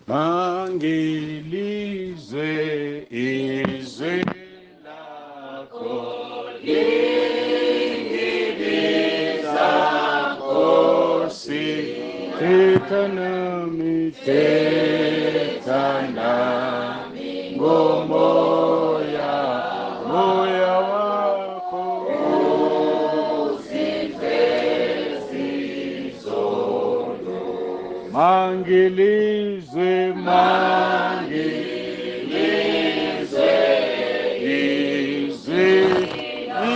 Mangilizwe izwi lakho lingiliza Nkosi, thetha nami ngomoya, moya wakho uziveze izono. Mangilizwe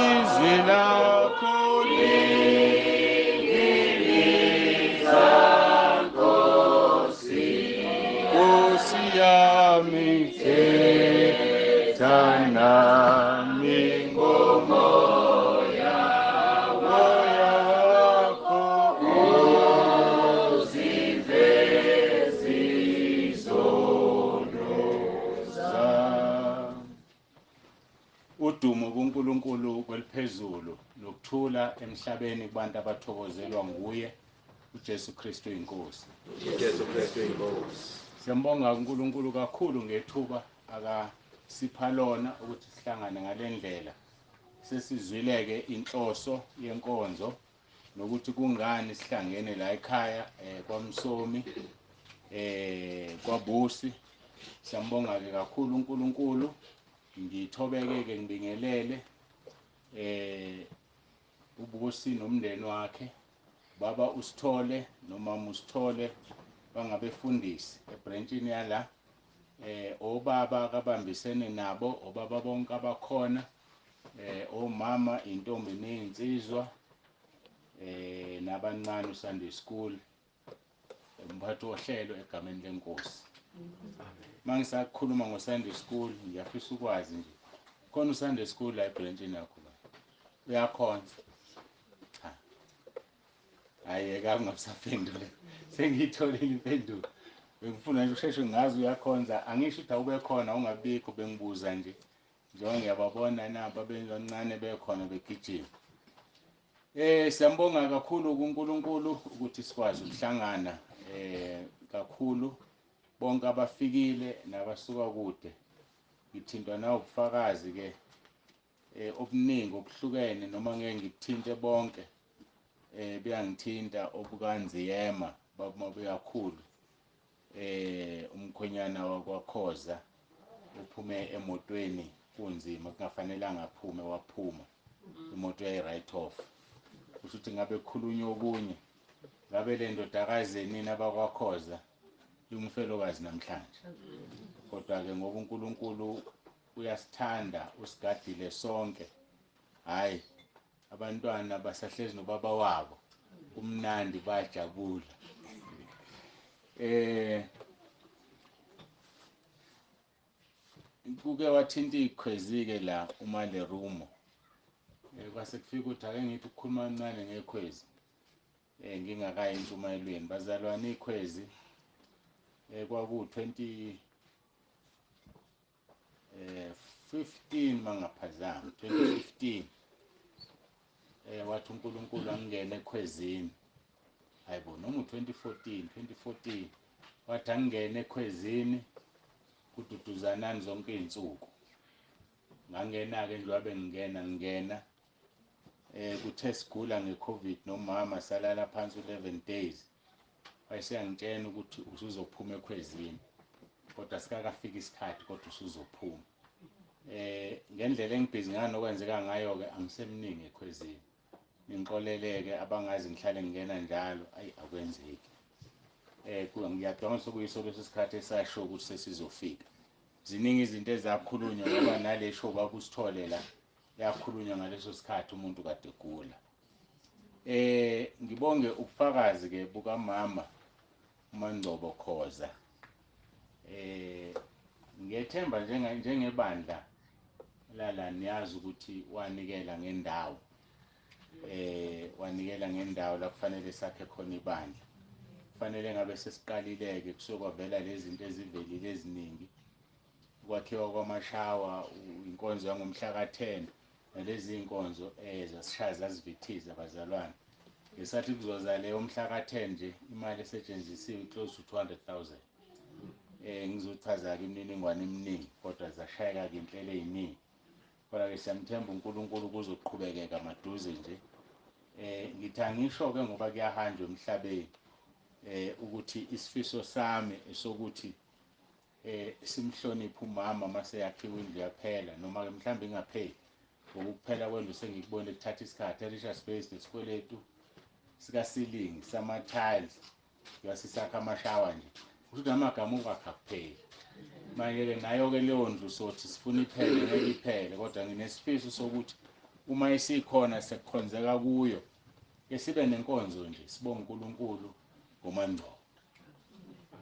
izwi lakho lingiliza Nkosi, Nkosi yami thetha nami ngomoya, moya wakho uziveze izono zami. Udumo kuNkulunkulu kweliphezulu nokuthula emhlabeni kubantu abathokozelwa nguye uJesu Kristu inkosi. Jesu Kristu inkosi. Siyambonga uNkulunkulu kakhulu ngethuba akasipha lona ukuthi sihlangane ngalendlela. Sesizwileke inhloso yenkonzo nokuthi kungani sihlangene la ekhaya kwaMsomi kwaBusi. Siyambonga ke kakhulu uNkulunkulu. Ngithobeke ngibingelele uBusi nomndeni wakhe, baba uSithole nomama uSithole bangabefundisi ebranchini yala, obaba akabambisene nabo, obaba bonke abakhona, omama intombi nezinsizwa, nabancane uSunday school, umphathi wohlelo egameni lenkosi. Mangisakhuluma ngoSunday school ngiyafisa ukwazi nje, khona uSunday school la ebranchini yakho la uyakhonza? Cha, ayeka ungasaphendula, sengiyitholile impendulo. Bengifuna nje usheshe ngazi uyakhonza, angisho ukuthi awube khona ungabikho, bengibuza nje njengoba ngiyababona nabo abancane bekhona begijima. Siyambonga kakhulu kuNkulunkulu ukuthi sikwazi ukuhlangana kakhulu bonke abafikile nabasuka kude. Ngithintwa na ubufakazi ke obuningi obuhlukene, noma ngeke ngikuthinte bonke, buyangithinta obukanziyema babuyakhulu, umkhwenyana wakwaKhoza uphume emotweni kunzima, kungafanelanga aphume, waphuma imoto yayi-right off. Kusho ukuthi ngabe kukhulunywa okunye, ngabe le ndodakazi nini abakwaKhoza lungumfelokazi namhlanje. Kodwa-ke ngoba uNkulunkulu uyasithanda, usigadile sonke, hhayi abantwana basahlezi nobaba wabo, kumnandi bayajabula. Kuke wathinta izikhwezi-ke la uMalerumo, kwase kufika ukuthi ake ngithi ukukhuluma kancane ngekhwezi ngingakayi entshumayelweni. Bazalwane ikhwezi kwaku-2015 mangaphazanga, 2015 wathi uNkulunkulu angingene ekhwezini. Hayibo, noma u-2014 wathi angingene ekhwezini kududuzanani zonke iy'nsuku. Ngangena-ke njengoba bengingena kuthe sigula nge-COVID nomama, salala phansi u-11 days. Wayeseyangitshena ukuthi usuzophuma ekhwezini, kodwa sikakafika isikhathi kodwa usuzophuma. Ngendlela engibhizi ngayo nokwenzeka ngayo-ke angisemningi ekhwezini. Ngixoleleke abangazi ngihlale ngingena njalo, ayi akwenzeki. Ngiyacabanga sokuyiso leso sikhathi esasho ukuthi sesizofika. Ziningi izinto ezakhulunywa ngoba nale show baba uSithole la yakhulunywa ngaleso sikhathi umuntu kade egula. Ngibonge ubufakazi-ke bukamama uMangcobo Khoza. Ngiyethemba njengebandla lala niyazi ukuthi wanikela ngendawo, wanikela ngendawo la kufanele sakhe khona ibandla. Kufanele ngabe sesiqalile-ke kusokwavela lezi zinto ezivelile eziningi, ukwakhiwa kwamashawa, inkonzo yangomhla ka-10 nalezi inkonzo zasishaya zazivithiza abazalwane. Ngesathi kuzoza leyo mhla ka-10 nje imali esetshenzisiwe close to 200,000. ngizochaza-ke imininingwane eminingi kodwa zashayeka-ke inhlelo ey'ningi. Kodwa-ke siyamthemba uNkulunkulu kuzoqhubekeka maduze nje. Ngithi angisho-ke ngoba kuyahanjwa emhlabeni ukuthi isifiso sami esokuthi simhloniphe umama mase yakhiwe indlu yaphela noma-ke mhlawumbe ingapheli ngokuphela kwendlu sengikubone kuthatha isikhathi elisha space lesikweletu sikasilingi sama-tiles yasisakha amashawa nje ukuthi namagama ukwakha kuphela. Manje-ke nayo-ke leyo ndlu sothi sifuna iphele ngeke iphele kodwa nginesifiso sokuthi uma isikhona sekukhonzeka kuyo ke sibe nenkonzo nje sibonge uNkulunkulu ngomangcobo.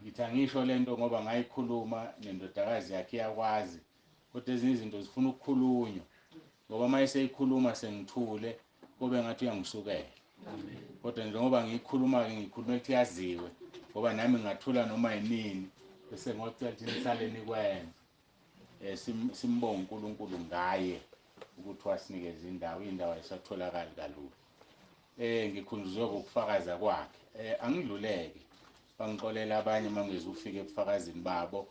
Ngithi angisho lento ngoba ngayikhuluma nendodakazi yakhe iyakwazi kodwa ezinye izinto zifuna ukukhulunywa ngoba uma eseyikhuluma sengithule kube ngathi uyangisukela. Kodwa njengoba ngiyikhuluma-ke ngikhuluma ukuthi yaziwe ngoba nami ngingathula noma yinini bese ngocela ukuthi nisale nikwenza simbonge uNkulunkulu ngaye ukuthi wasinikeza indawo ayisatholakali kalula. Ngikhunjuzwe ukufakaza kwakhe. Angidluleke bangixolela abanye mangeze ufike ebufakazini babo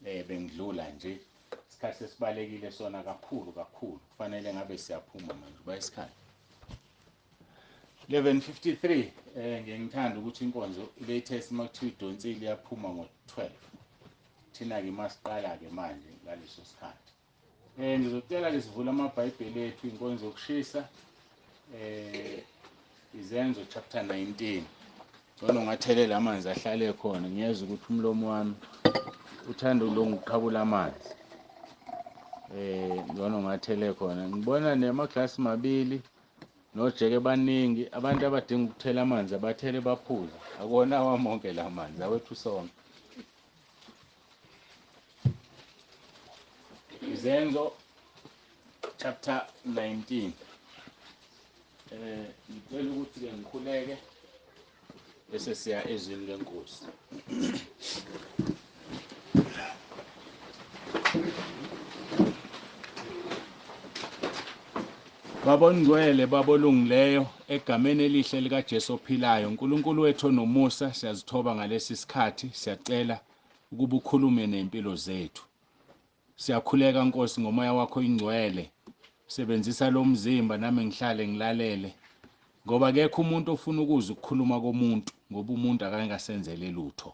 bengidlula nje. Isikhathi sesibalekile sona kakhulu kufanele ngabe siyaphuma manje kuba isikhathi 11:53. Ngiyangithanda ukuthi inkonzo latest makuthiwa idonsile iyaphuma ngo-12. Thina-ke masiqala-ke manje ngaleso sikhathi. Ngizocela-ke sivule amabhayibheli ethu inkonzo yokushisa Izenzo chapter 19. Ngcono ngathelela amanzi ahlale khona ngiyeza ukuthi umlomo wami uthanda ukungiqhabula amanzi. Ngcono ngathele khona ngibona nemaglasi mabili nojeke baningi abantu abadinga ukuthela amanzi abathele baphuza akona awamonke la manzi awethu sonke. Izenzo chapter 19. Ngicela ukuthi-ke ngikhuleke bese siya ezwini lenkosi. Babongcwele babolungileyo egameni elihle likaJesu ophilayo, uNkulunkulu wethu onomusa, siyazithoba ngalesi sikhathi, siyacela ukuba ukhulume nempilo zethu. Siyakhuleka Nkosi ngomoya wakho ingcwele, sebenzisa lo mzimba nami ngihlale ngilalele ngoba akekho umuntu ofuna ukuzwa ukukhuluma komuntu ngoba umuntu akangasenzele lutho.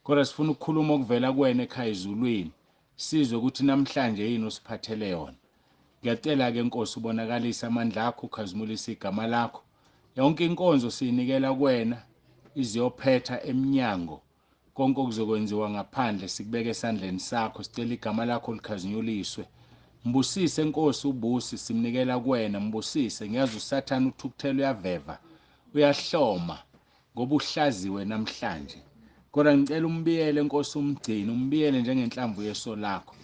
Kodwa sifuna ukukhuluma okuvela kuwena ekhaya ezulwini, sizwe ukuthi namhlanje yini usiphathele yona. Ngiyacela-ke Nkosi ubonakalise amandla akho, ukhazimulise igama lakho. Yonke inkonzo siyinikela kuwena iziyophetha eminyango. Konke okuzokwenziwa ngaphandle sikubeka esandleni sakho, sicela igama lakho likhazinyuliswe. Mbusise Nkosi ubusi simnikela kuwena, mbusise. Ngiyazi uSathane uthukuthela uyaveva, uyahloma ngoba uhlaziwe namhlanje. Kodwa ngicela umbiyele Nkosi umgcini, umbiyele njengenhlamvu yeso lakho.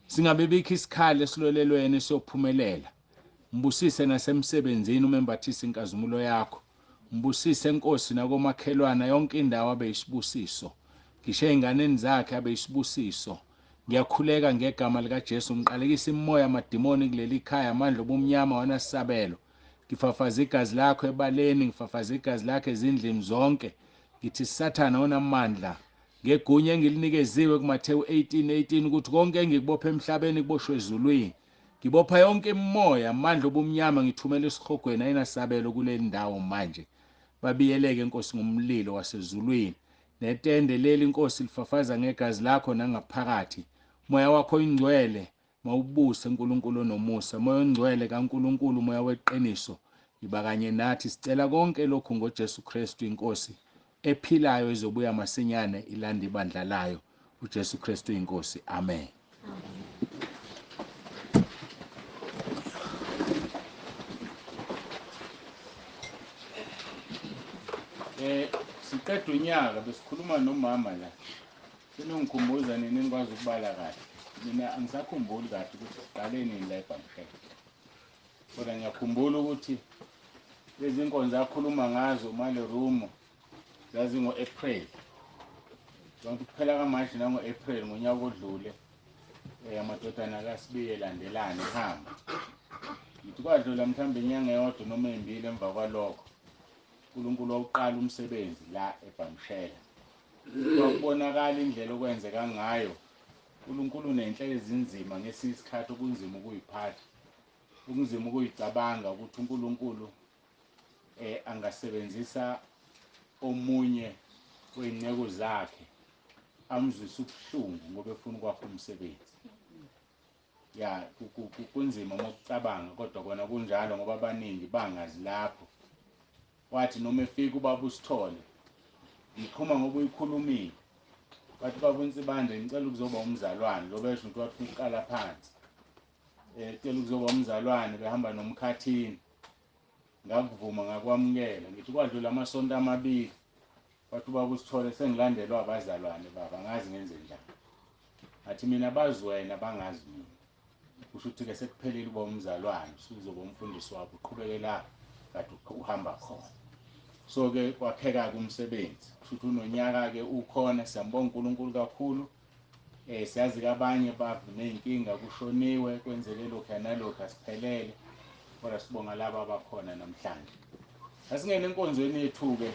Singabe bikho isikhali esilolelweni siyophumelela. Mbusise nasemsebenzini umembathise inkazimulo yakho. Mbusise Nkosi nakomakhelwana yonke indawo abe yisibusiso. Ngisho ey'nganeni zakhe abe yisibusiso. Ngiyakhuleka ngegama likaJesu ngiqalekisa imimoya amadimoni kuleli khaya amandla obumnyama wanasabelo. Ngifafaza igazi lakho ebaleni, ngifafaza igazi lakho ezindlini zonke. Ngithi Sathane onamandla ngegunya engilinikezwe kuMathewu 18:18 ukuthi konke engikubopha emhlabeni kuboshwe ezulwini. Ngibopha yonke imimoya amandla obumnyama ngithumela esihogweni ayinasabelo kuleli ndawo manje. Babiyeleke Nkosi ngomlilo wasezulwini. Netende leli Nkosi lifafaza ngegazi lakho nangaphakathi. Moya wakho ingcwele mawubuse uNkulunkulu onomusa. Moya ongcwele kaNkulunkulu, moya weqiniso, iba kanye nathi. Sicela konke lokhu ngoJesu Kristu inkosi ephilayo ezobuya masinyane ilanda ibandla layo. uJesu Kristu inkosi. Amen. Siqeda unyaka besikhuluma nomama la. Senongikhumbuza nini ngikwazi ukubala kahle. Mina angisakhumbuli kahle ukuthi siqale nini la eBhamshela. Kodwa ngiyakhumbula ukuthi lezi nkonzo akhuluma ngazo male room zazi ngo-April. Zonke kuphela kaMashi nango-April ngonyaka odlule. Amadodana kaSibiye elandelana ehamba. Ngithi kwadlula mhlawumbe inyanga eyodwa noma ezimbili emva kwalokho uNkulunkulu waqala umsebenzi la eBhamshela. kwakubonakala indlela okwenzeka ngayo. uNkulunkulu unenhlelo ezinzima ngesinye isikhathi okunzima ukuyiphatha, okunzima ukuyicabanga ukuthi uNkulunkulu angasebenzisa omunye wey'nceku zakhe amzwise ubuhlungu ngoba efuna ukwakha umsebenzi. Ya kunzima ngokucabanga, kodwa kona kunjalo ngoba abaningi bangazi lapho. Wathi noma efika ubaba uSithole, ngiqhuma ngoba uyikhulumile, wathi baba uNsibande ngicela ukuzoba umzalwane, lo besho ukuthi wathi uqala phansi. Cela ukuzoba umzalwane, behamba nomkhathini. Ngakuvuma ngakwamukela, ngithi kwadlula amasonto amabili, wathi ubaba uSithole sengilandelwa abazalwane baba, ngazi ngenze njani. Ngathi mina bazi wena bangazi mina. Kusho ukuthi-ke sekuphelile uba umzalwane, usuzoba umfundisi wabo, uqhubekela kade uhamba khona. So-ke kwakheka-ke umsebenzi, kusho ukuthi unonyaka-ke ukhona, siyambonga uNkulunkulu kakhulu. Siyazi-ke abanye ney'nkinga, kushoniwe, kwenzeke lokhu nalokhu, asiphelele, kodwa sibonga laba abakhona namhlanje. Asingene enkonzweni yethu-ke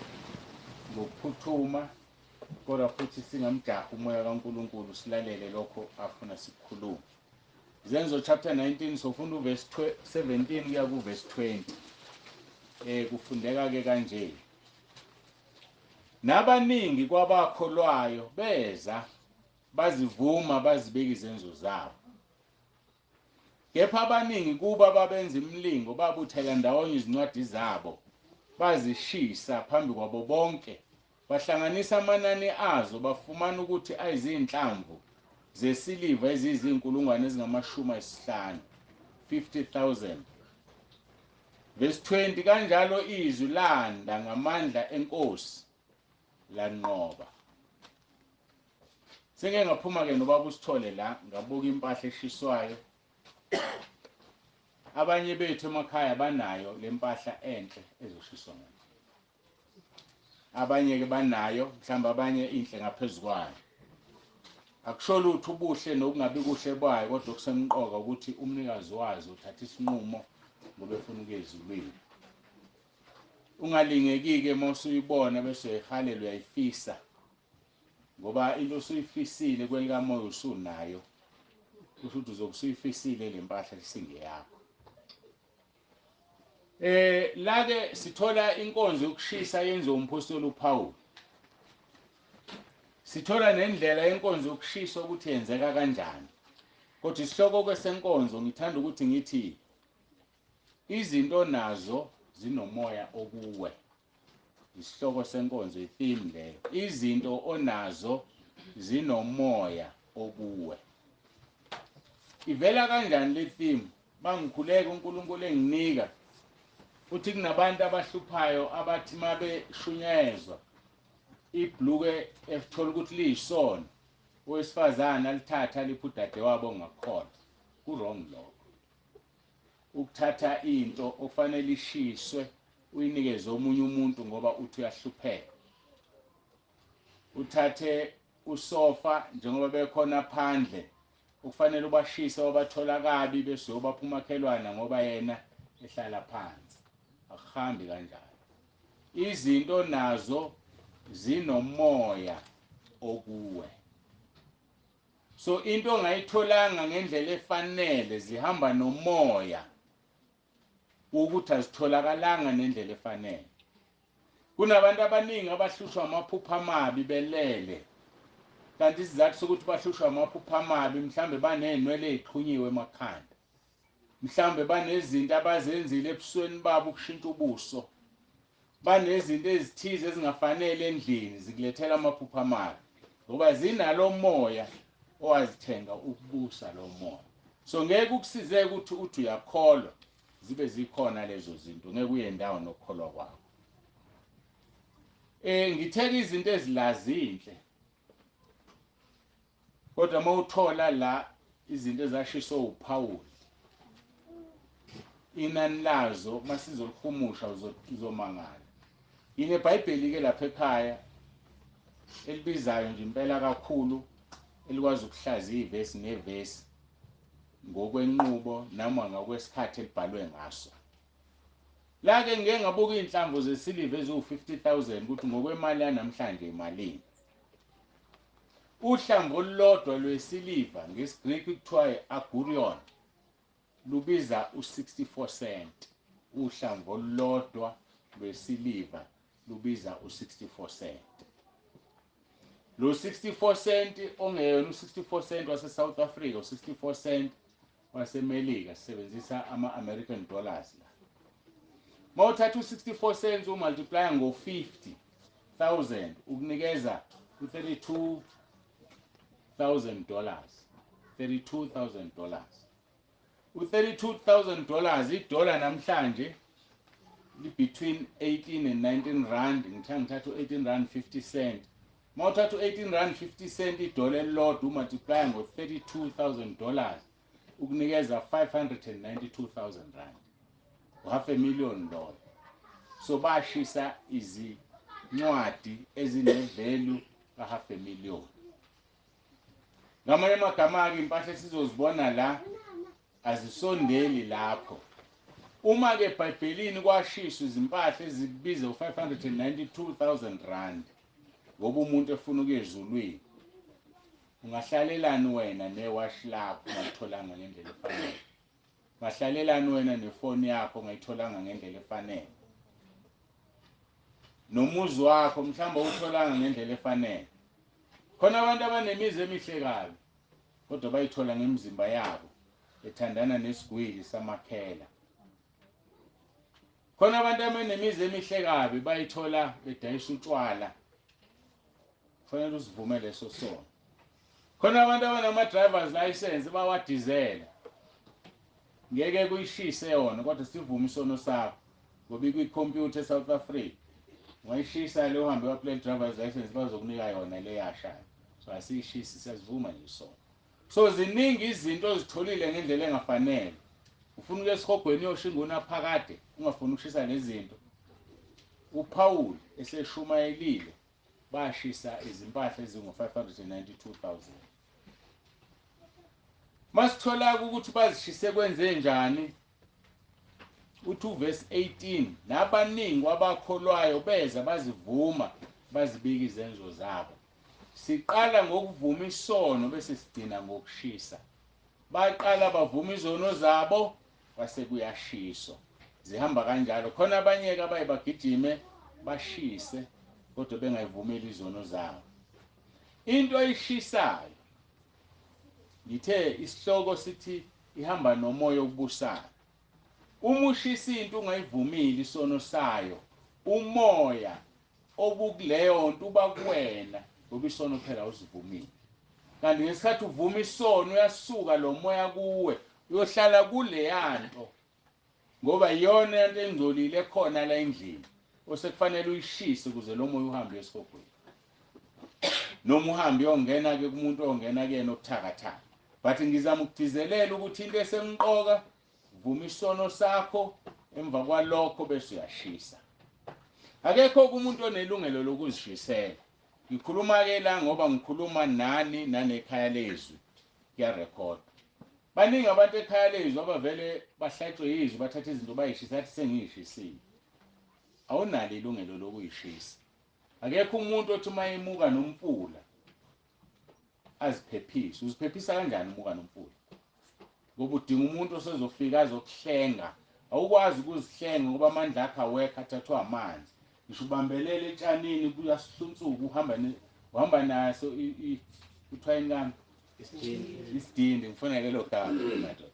ngokuphuthuma, kodwa futhi singamjaha umoya kaNkulunkulu, silalele lokho afuna sikukhulume. Izenzo chapter 19 sofunda uverse 17 kuya kuverse 20. Kufundeka-ke kanje: nabaningi kwabakholwayo beza bazivuma bazibika izenzo zabo, kepha abaningi kuba ababenza imlingo babuthela ndawonye izincwadi zabo bazishisa phambi kwabo bonke, bahlanganisa amanani azo bafumana ukuthi ayizinhlamvu zesiliva eziyizinkulungwane ezingama50,000, 50,000. Verse 20, kanjalo izwi landa ngamandla enkosi lanqoba. Sengeke ngaphuma-ke nobaba uSithole la, ngabuka impahla eshiswayo. Abanye bethu emakhaya banayo le mpahla enhle ezoshiswa ngayo. Abanye-ke banayo, mhlawumbe abanye inhle ngaphezu kwayo. Akusho lutho ubuhle nokungabi kuhle bayo, kodwa kusemqoka ukuthi umnikazi wazo uthatha isinqumo ngoba efuna ukuya ezulwini. Ungalingeki-ke uma usuyibona bese uyayihalela, uyayifisa, ngoba into usuyifisile kwelikamoya usunayo, kusho ukuthi uzobe usuyifisile le mpahla isingeyakho. La-ke sithola inkonzo yokushisa yenziwa umpostoli uPawulu. Sithola nendlela yenkonzo yokushisa ukuthi yenzeka kanjani. Kodwa isihloko kwesenkonzo ngithanda ukuthi ngithi izinto nazo zinomoya okuwe. Isihloko senkonzo, i-theme leyo. Izinto onazo zinomoya okuwe. Ivela kanjani le theme? Bangikhuleka uNkulunkulu enginika uthi kunabantu abahluphayo abathi mabeshunyezwa ibhluke ethola ukuthi liyisono, owesifazane alithatha alipha udade wabo ongakhona. Ku-wrong lokho. Ukuthatha into okufanele ishiswe uyinikeze omunye umuntu ngoba uthi uyahlupheka. Uthathe usofa njengoba bekhona phandle, ukufanele ubashise wabathola kabi bese uyobapha umakhelwana ngoba yena ehlala phansi. Akuhambi kanjalo. Izinto nazo zinomoya okuwe. So into ongayitholanga ngendlela efanele zihamba nomoya ukuthi azitholakalanga nendlela efanele. Kunabantu abaningi abahlushwa amaphupho amabi belele. Kanti isizathu sokuthi bahlushwa amaphupho amabi, mhlambe banenwele ezixhunyiwe emakhanda. Mhlambe banezinto abazenzile ebusweni babo ukushintsha ubuso. Banezinto ezithize ezingafanele endlini zikulethela amaphupho amabi. Ngoba zinalo moya owazithenga ukubusa lo moya. So ngeke ukusizeke ukuthi uthi uyakholwa zibe zikhona lezo zinto, ngeke uye ndawo nokukholwa kwakho. Ngitheka izinto ezilazinhle, kodwa mawuthola la izinto ezashiswa uPawulu, inani lazo masizolihumusha uzomangala. IneBhayibheli-ke lapha ekhaya elibizayo nje impela kakhulu, elikwazi ukuhlaziya ivesi nevesi ngokwenqubo noma ngokwesikhathi elibhalwe ngaso. La-ke ngeke ngabuka iy'nhlamvu zesiliva eziwu-50,000 ukuthi ngokwemali yanamhlanje imalini. uhlamvu olulodwa lwesiliva ngesiGreek kuthiwa agurion lubiza u64 cent. Uhlamvu olulodwa lwesiliva lubiza u64 cent. Lo 64 cent ongeyona u64 cent wase South Africa, u64 cent waseMelika, sisebenzisa ama-American dollars la. Mawuthatha u64 cents umultiply ngo50,000 ukunikeza u32,000 $32,000. U32,000 idola namhlanje li between 18 and 19 rand. Ngithatha u18 rand 50 cent. Mawuthatha u18 rand 50 cent idola elilodwa umultiply ngo32,000 ukunikeza 592,000 rand. Half a million dollars. So bashisa izincwadi ezine-value ka half a million. Ngamanye amagama-ke impahla sizozibona la azisondeli lapho. Uma-ke eBhayibhelini kwashiswa izimpahla ezibiza u592,000 rand ngoba umuntu efuna ukuya ezulwini, ungahlalelani wena newashi lakho ungalitholanga ngendlela efanele? Ungahlalelani wena nefoni yakho ungayitholanga ngendlela efanele? Nomuzi wakho mhlawumbe utholanga ngendlela efanele. Khona abantu abanemizi emihle kabi kodwa bayithola ngemizimba yabo ethandana nesigwili samakhela. Khona abantu abanemizi emihle kabi bayithola bedayisa utshwala. Kufanele usivume leso sono. Khona abantu abanama-driver's license bawadizela. Ngeke kuyishise yona kodwa sivume isono sakho ngoba ikwi-computer eSouth Africa. Ungayishisa le uhambe wa-apply driver's license bazokunika yona le yashayo. So asiyishisi, siyazivuma nje isono. So ziningi izinto ozitholile ngendlela engafanele. Ufuna ukuya esihogweni uyoshinga unaphakade ungafuni ukushisa lezi zinto. uPaul eseshumayelile bashisa izimpahla ezingu592,000. Masithola ukuthi bazishise kwenze njani, uthi uverse 18 nabaningi abakholwayo beza bazivuma bazibika izenzo zabo. Siqala ngokuvuma isono bese sigcina ngokushisa. Baqala bavuma izono zabo base kuyashiswa. Zihamba kanjalo. Khona abanye-ke abaye bagijime bashise kodwa bengayivumeli izono zabo. Into ayishisayo ngithe isihloko sithi ihamba nomoya obusayo. Uma ushisa into ungayivumeli isono sayo, umoya obukuleyo nto uba kuwena ngoba isono phela usivumile. Kanti ngesikhathi uvuma isono uyasuka lo moya kuwe uyohlala kule yanto ngoba iyona into engcolile khona la endlini osekufanele uyishise ukuze lo moya uhambe esihogweni. Noma uhambe uyongena ke kumuntu ongena kuyena okuthakathaka. But ngizama ukudizelela ukuthi into esemqoka vuma isono sakho, emva kwalokho bese uyashisa. Akekho umuntu onelungelo lokuzishisela. Ngikhuluma ke la ngoba ngikhuluma nani nanekhaya lezwi kuyarecord. Baningi abantu ekhaya lezwi abavele bahlatshwe yizwi bathatha izinto bayishisa athi sengiyishisile. Awunalo ilungelo lokuyishisa. Akekho umuntu othi mayemuka nomfula aziphephise. Uziphephisa kanjani umuka nomfula? Ngoba udinga umuntu osezofika azokuhlenga. Awukwazi ukuzihlenga ngoba amandla akho awekho athathwa amanzi. Ngisho ubambelele etshanini kuyasihlunsuka uhamba naso kuthiwa ingane isidindi. Ngifuna lelo gama madoda.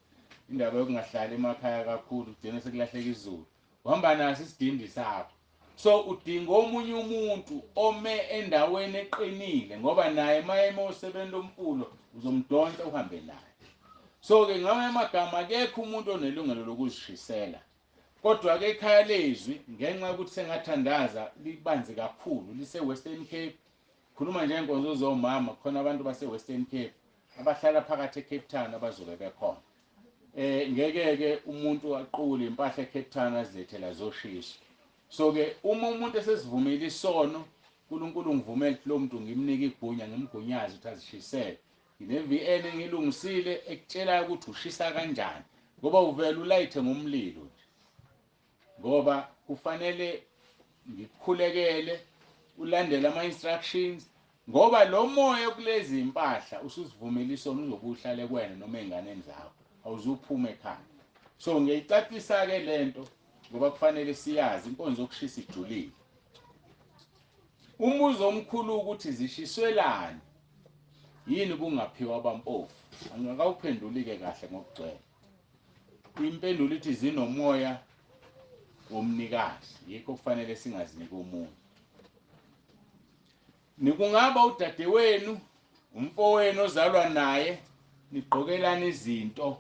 Indaba yokungahlali emakhaya kakhulu kugcina sekulahleka izulu. Uhamba naso isidindi sakho. So udinga omunye umuntu ome endaweni eqinile ngoba naye mayeme usebenza lomfulo uzomdonsa uhambe naye. So ke ngamanye amagama akekho umuntu onelungelo lokuzishisela. Kodwa ke ekhaya lezwi ngenxa yokuthi sengathandaza libanzi kakhulu lise Western Cape. Khuluma nje Inkonzo zomama khona abantu base Western Cape abahlala phakathi eCape Town abazobe bekhona. Ngeke ke umuntu aqule impahla eCape Town azilethela zoshisha. So ke uma umuntu esesivumile isono, uNkulunkulu ngivumela lo muntu ngimnika igunya ngimgunyaza ukuthi azishisele. Ngine-VN engilungisile ekutshela ukuthi ushisa kanjani ngoba uvela ulayithe ngomlilo nje. Ngoba kufanele ngikukhulekele ulandele ama-instructions ngoba lo moya kulezi impahla usuzivumela uzobuhlale kuwena noma enganeni zakho awuzuphume ekhaya. So ngiyicacisa ke lento ngoba kufanele siyazi inkonzo yokushisa ijulile. Umbuzo omkhulu ukuthi zishiswelani yini kungaphiwa abampofu. Angakawuphenduli-ke kahle ngokugcwele. Impendulo ithi zinomoya womnikazi, yikho kufanele singaziniki umuntu. Nikungaba udadewenu, umfowenu ozalwa naye, nigqokelana izinto,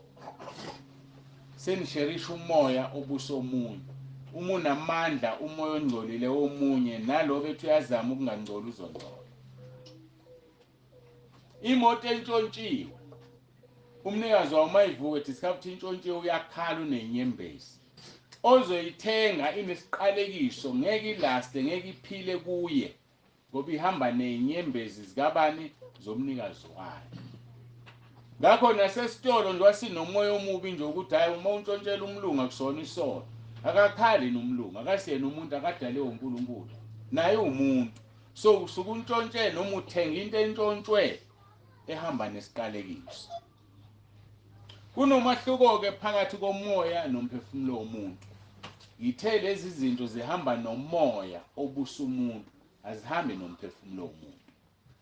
senisherisha umoya obusomunye. Uma unamandla umoya ongcolile womunye, nalo bethi uyazama ukungangcoli uzongcola. Imoto entshontshiwe, umnikazi wayo mayivuke discover intshontshiwe uyakhala unenyembezi. Ozoyithenga inesiqalekiso ngeke ilaste ngeke iphile kuye ngoba ihamba nenyembezi zikabani zomnikazi wayo. Ngakho nasesitolo nje wasinomoya omubi nje ukuthi hayi uma untshontshela umlungu akusona isono. Akakhali nomlungu, akasiyena umuntu akadalwe uNkulunkulu. Naye umuntu. So usuke untshontshe noma uthenga into entshontshwe ehamba nesiqalekiso. Kunomahluko ke phakathi komoya nomphefumulo womuntu. Yithe lezi zinto zihamba nomoya obusa umuntu, azihambi nomphefumulo womuntu.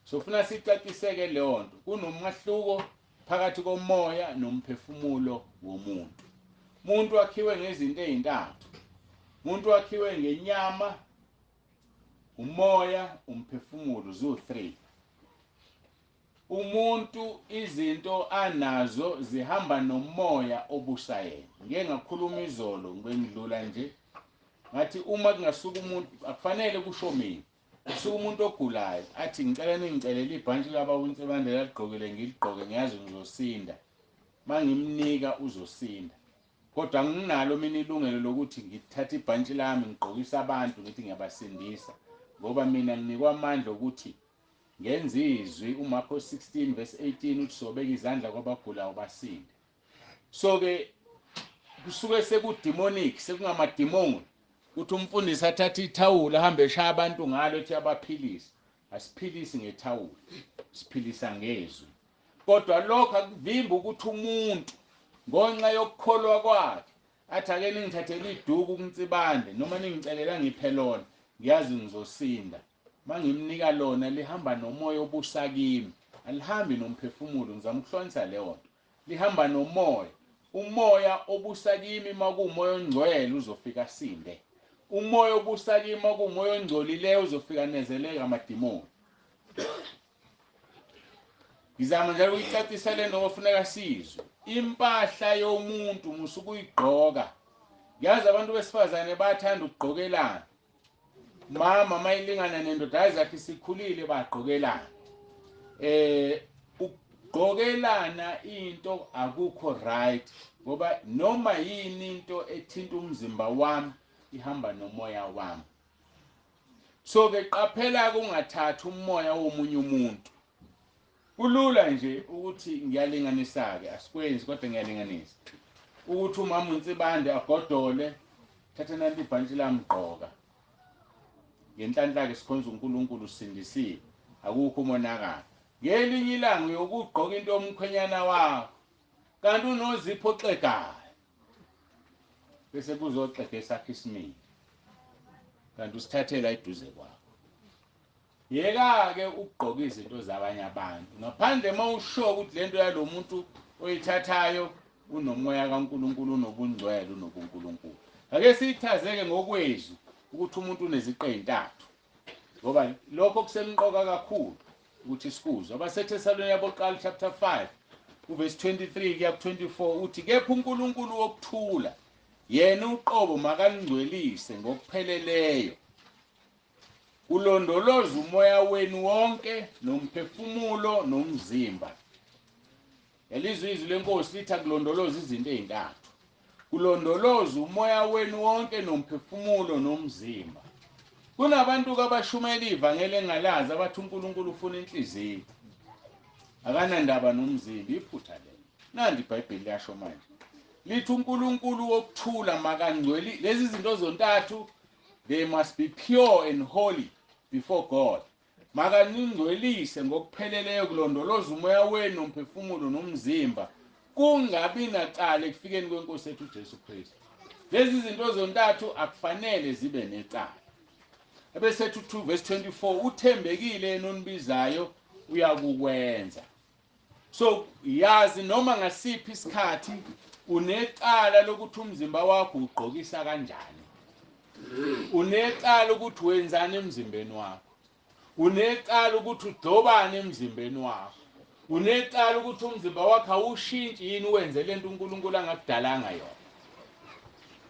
So ufuna sicaciseke leyo nto. Kunomahluko phakathi komoya nomphefumulo womuntu. Umuntu wakhiwe ngezinto ezintathu. Umuntu wakhiwe ngenyama, umoya, umphefumulo, zo-3. Umuntu izinto anazo zihamba nomoya obusayena. Ngeke ngakhuluma izolo ngengidlula nje. Ngathi uma kungasuka umuntu akufanele kusho mina. Kusuka umuntu ogulayo athi ngicela ningicelela ibhantshi labawunsebandela ligqokele ngiligqoke ngiyazi ngizosinda. Mangimnika uzosinda. Kodwa nginalo mina ilungelo lokuthi ngithathe ibhantshi lami ngigqokisa abantu ngithi ngiyabasindisa. Ngoba mina nginikwa amandla ukuthi ngenza izwi uMarko 16 verse 18 uthi sobeka izandla kwabagulayo basinde. So ke kusuke sekudemonic sekungamademoni uthi umfundisi athathe ithawula ahambe eshaya abantu ngalo ethi abaphilise. Asiphilisi ngethawula, siphilisa ngezwi. Kodwa lokho akuvimba ukuthi umuntu ngonxa yokukholwa kwakhe athi ake ningithathele iduku kumtsibande noma ningicelela ngiphe lona ngiyazi ngizosinda. Mangimnika lona lihamba nomoya obusakimi, alihambi nomphefumulo. Ngizama ukuhlonisa leyo nto. Lihamba nomoya. Umoya obusakimi makuumoya ongcwele uzofika sinde. Umoya obusakimi makuumoya ongcolileyo uzofika nezeleka amadimoni. Ngizama njalo ukuyicacisa le nto ofuneka sizwe. Impahla yomuntu musuku uyigqoka. Yazi abantu besifazane bayathanda ukugqokelana. Mama mayilingana nendoda azathi sikhulile bagqokelana. Ukugqokelana into akukho right ngoba noma yini into ethinta umzimba wami ihamba nomoya wami. So ke qaphela kungathatha umoya womunye umuntu. Kulula nje ukuthi ngiyalinganisa ke asikwenzi kodwa ngiyalinganisa. Ukuthi umama uNtsibande agodole thatha nanti ibhantshi lami gqoka. Ngenhlanhla ke sikhonza uNkulunkulu sindisile akukho umonakalo. Ngelinye ilanga uyokugqoka into yomkhwenyana wakho kanti unozipho oxegayo bese kuzoxega esakhe isimini kanti usithathela eduze kwakho. Yeka ke ukugqoka izinto zabanye abantu ngaphandle mawusho ukuthi lento yalomuntu oyithathayo unomoya kaNkulunkulu unobungcwele unobuNkulunkulu. Ake sichazeke ngokwezwi ukuthi umuntu uneziqe ezintathu ngoba lokho kusemqoka kakhulu ukuthi sikuzwe. AbaseThesalonika yabokuqala chapter 5 uverse 23 kuya 24 uthi kepha uNkulunkulu wokuthula yena uqobo makalingcwelise ngokupheleleyo. Ulondoloza umoya wenu wonke nomphefumulo nomzimba. Yalizwi lenkosi lithi akulondoloza izinto ezintathu. Kulondoloza umoya wenu wonke nomphefumulo nomzimba. Kunabantu abashumela ivangeli engalazi abathi uNkulunkulu ufuna inhliziyo. Akanandaba nomzimba iphutha lelo. Nandi iBhayibheli liyasho manje. Lithi uNkulunkulu wokuthula makangcweli lezi zinto zontathu they must be pure and holy before God. makaningcwelise ngokupheleleyo kulondoloza umoya wenu nomphefumulo nomzimba kungabi nacala ekufikeni kwenkosi yethu uJesu Kristu. Lezi zinto zontathu akufanele zibe necala. Ebesethu 2 verse 24 uthembekile yena onibizayo uyakukwenza. So yazi noma ngasiphi isikhathi unecala lokuthi umzimba wakho ugqokisa kanjani. Unecala ukuthi wenzani emzimbeni wakho. Unecala ukuthi udobane emzimbeni wakho. Unecala ukuthi umzimba wakho awushintshi yini wenze lento uNkulunkulu angakudalanga yona.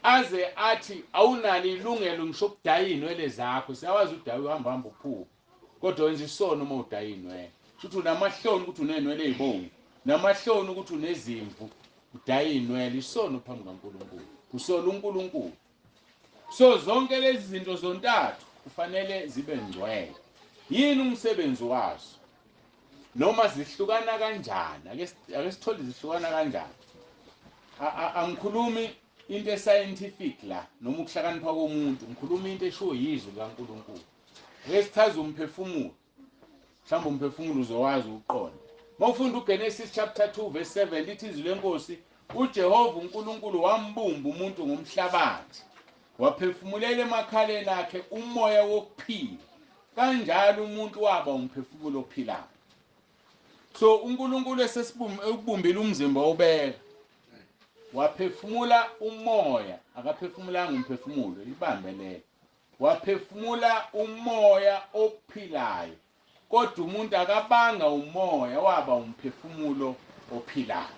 Aze athi awunalo ilungelo ngisho ukudaya inwele zakho. Siyawazi udaya uhamba uphupha. Kodwa wenza isono uma udaya inwele. Futhi unamahloni ukuthi unenwele ezibomvu. Namahloni ukuthi unezimvu. Udaya inwele isono phambi kaNkulunkulu. Usola uNkulunkulu. So zonke lezi zinto zontathu kufanele zibe ngcwele. Yini umsebenzi wazo? Noma zihlukana kanjani? Ake sithole zihlukana kanjani. Angikhulumi into scientific la noma ukuhlakanipha komuntu, ngikhuluma into esho yizwi kaNkulunkulu. Ake sichaze umphefumulo. Mhlawumbe umphefumulo uzowazi uqonda. Mawufunda uGenesis chapter 2 verse 7 lithi izwi lenkosi uJehova uNkulunkulu wambumba umuntu ngomhlabathi. Waphefumulela emakhaleni akhe umoya wokuphila. Kanjalo umuntu waba umphefumulo ophilayo. So uNkulunkulu esesibumbile umzimba obeka. Waphefumula umoya, akaphefumulanga umphefumulo, ibambe lelo. Waphefumula umoya ophilayo. Kodwa umuntu akabanga umoya waba umphefumulo ophilayo.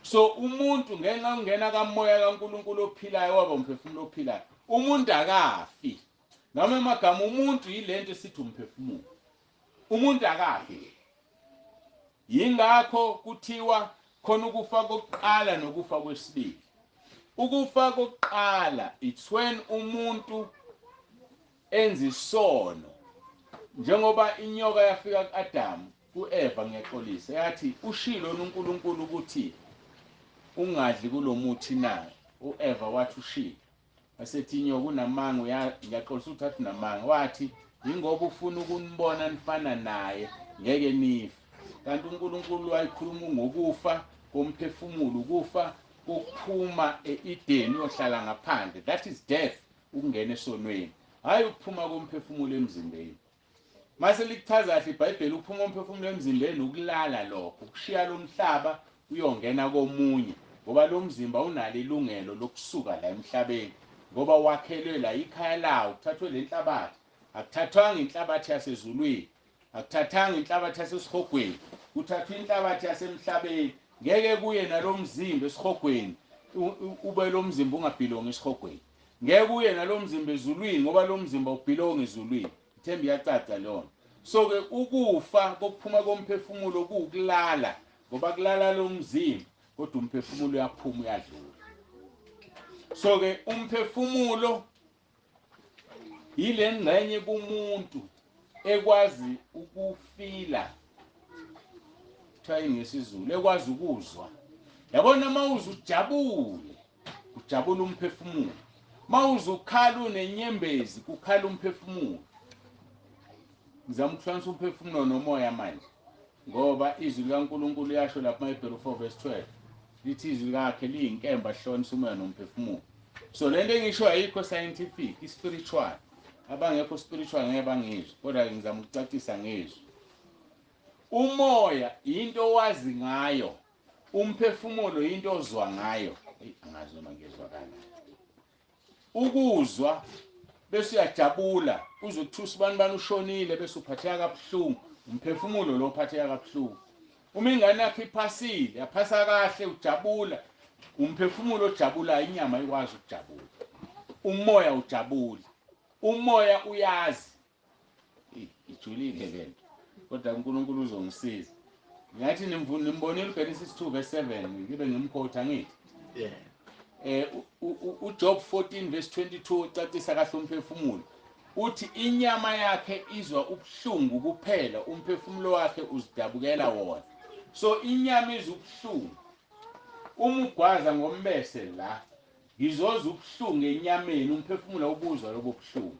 So umuntu ngenxa ungena kamoya kaNkulunkulu ophilayo waba umphefumulo ophilayo. Umuntu akafi. Noma emagama umuntu yilento esithi umphefumulo. Umuntu akafi. Yingakho kuthiwa khona ukufa kokuqala nokufa kwesibili. Ukufa kokuqala it's when umuntu enza isono. Njengoba inyoka yafika kuAdam, kuEva ngeqolisa yathi ushilo uNkulunkulu ukuthi ungadli kulomuthi na. uEva wathi ushilo. Wasethi inyoka unamanga ngiyaqolisa uthatha namanga. Wathi ingoba ufuna ukunibona nifana naye ngeke nife. Kanti uNkulunkulu wayikhuluma ngokufa komphefumulo, ukufa kokuphuma eEden yohlala ngaphandle. That is death, ukungena esonweni. Hayi ukuphuma komphefumulo emzimbeni. Mase likuchaza kahle iBhayibheli ukuphuma komphefumulo emzimbeni ukulala lokho, ukushiya lo mhlaba uyongena komunye. Ngoba lo mzimba unalo ilungelo lokusuka la emhlabeni. Ngoba wakhelwe la ikhaya lawo, kuthathwe lenhlabathi. Akuthathwanga inhlabathi yasezulwini. Akuthathanga inhlabathi yasesihogweni. Kuthathwa inhlabathi yasemhlabeni. Ngeke kuye nalomzimba esihogweni ube lo mzimba ungabhilongi esihogweni. Ngeke kuye nalomzimba ezulwini ngoba lo mzimba ubhilongi ezulwini. Ithemba iyacaca lona. So ke ukufa kokuphuma komphefumulo kuukulala ngoba kulala lo mzimba kodwa umphefumulo uyaphuma uyadlula. So ke umphefumulo yile ngcenye kumuntu ekwazi ukufila. Try ngesizulu ekwazi ukuzwa. Yabona mawuza ujabule, ujabula umphefumulo. Mawuza ukhala unenyembezi, kukhala umphefumulo. Ngizama ukuhlanganisa umphefumulo nomoya manje. Ngoba izwi likaNkulunkulu yasho lapha eHebrew 4 verse 12. Lithi izwi lakhe liyinkemba hlonisa umoya nomphefumulo. So lento engisho ayikho scientific, spiritual. Abangekho spiritual ngeke bangizwe, kodwa ngizama ukucacisa ngezwi. Umoya into wazi ngayo, umphefumulo into ozwa ngayo. Angazi noma ngezwakala. Ukuzwa bese uyajabula, uzwe kuthusa bani ushonile bese uphatheka kabuhlungu, umphefumulo lo uphatheka kabuhlungu. Uma ingane yakhe iphasile, yaphasa kahle ujabula, umphefumulo ojabula inyama ikwazi ukujabula. Umoya ujabula. Umoya uyazi. Ijulile lento. Kodwa uNkulunkulu uzongisiza. Ngathi nimbonile uGenesis 2 verse 7 ngibe ngimkhotha ngithi. Yeah. uJob 14 verse 22 ucacisa kahle umphefumulo. Uthi inyama yakhe izwa ubuhlungu kuphela, umphefumulo wakhe uzidabukela wona. So inyama izubuhlungu. Uma ugwaza ngombese la, ngizoza ubuhlungu enyameni, umphefumulo ubuzwa lobo buhlungu.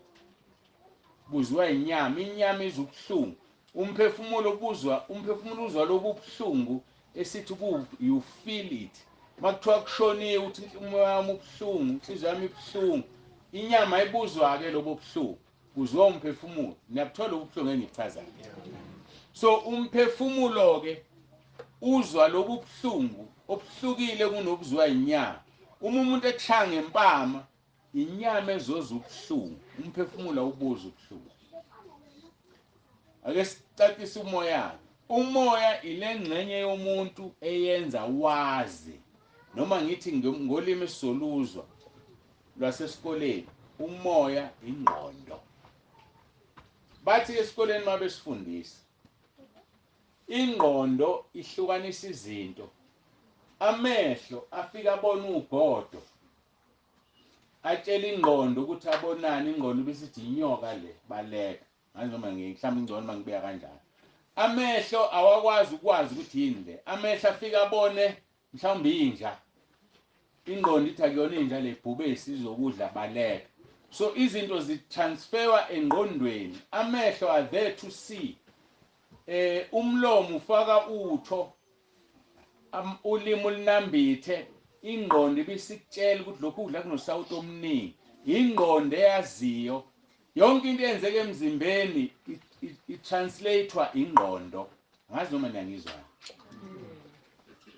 Buzwa inyama izubuhlungu. umphefumulo uzwa lobu buhlungu esithi you feel it. Makuthiwa kushoniwe uthi umoya wami ubuhlungu, inhliziyo yami ibuhlungu, inyama ayibuzwa ke lobo buhlungu, uzwa umphefumulo. Niyabuthola lobu buhlungu engichazayo. So umphefumulo ke uzwa lobu buhlungu obuhlukile kunobuzwa inyama. Uma umuntu ekushaya ngempama, inyama ezozwa ubuhlungu, umphefumulo awubuza ubuhlungu. Ake sicacise umoya. Umoya ile ngxenye yomuntu eyenza wazi, noma ngithi ngolimi soluzwa lwasesikoleni, umoya ingqondo. Bathi esikoleni mabesifundisa, ingqondo ihlukanisa izinto. Amehlo afika abona ugodo, atshela ingqondo ukuthi abonani, ingqondo besithi inyoka le baleka. Noma mhlawumbe ingcono mangibeka kanjalo. Amehlo awakwazi ukwazi ukuthi yini le. Amehlo afika abone mhlawumbe inja. Ingqondo ithi akuyona inja le ibhubesi izokudla baleka. So izinto zitransferwa engqondweni. Amehlo are there to see. Umlomo ufaka utho, ulimi ulinambithe, ingqondo ibisikutshela ukuthi lokhu kudla kunosawuti omningi. Ingqondo eyaziyo yonke into eyenzeka emzimbeni itranslatewa ingqondo. Ngazi noma niyangizwa.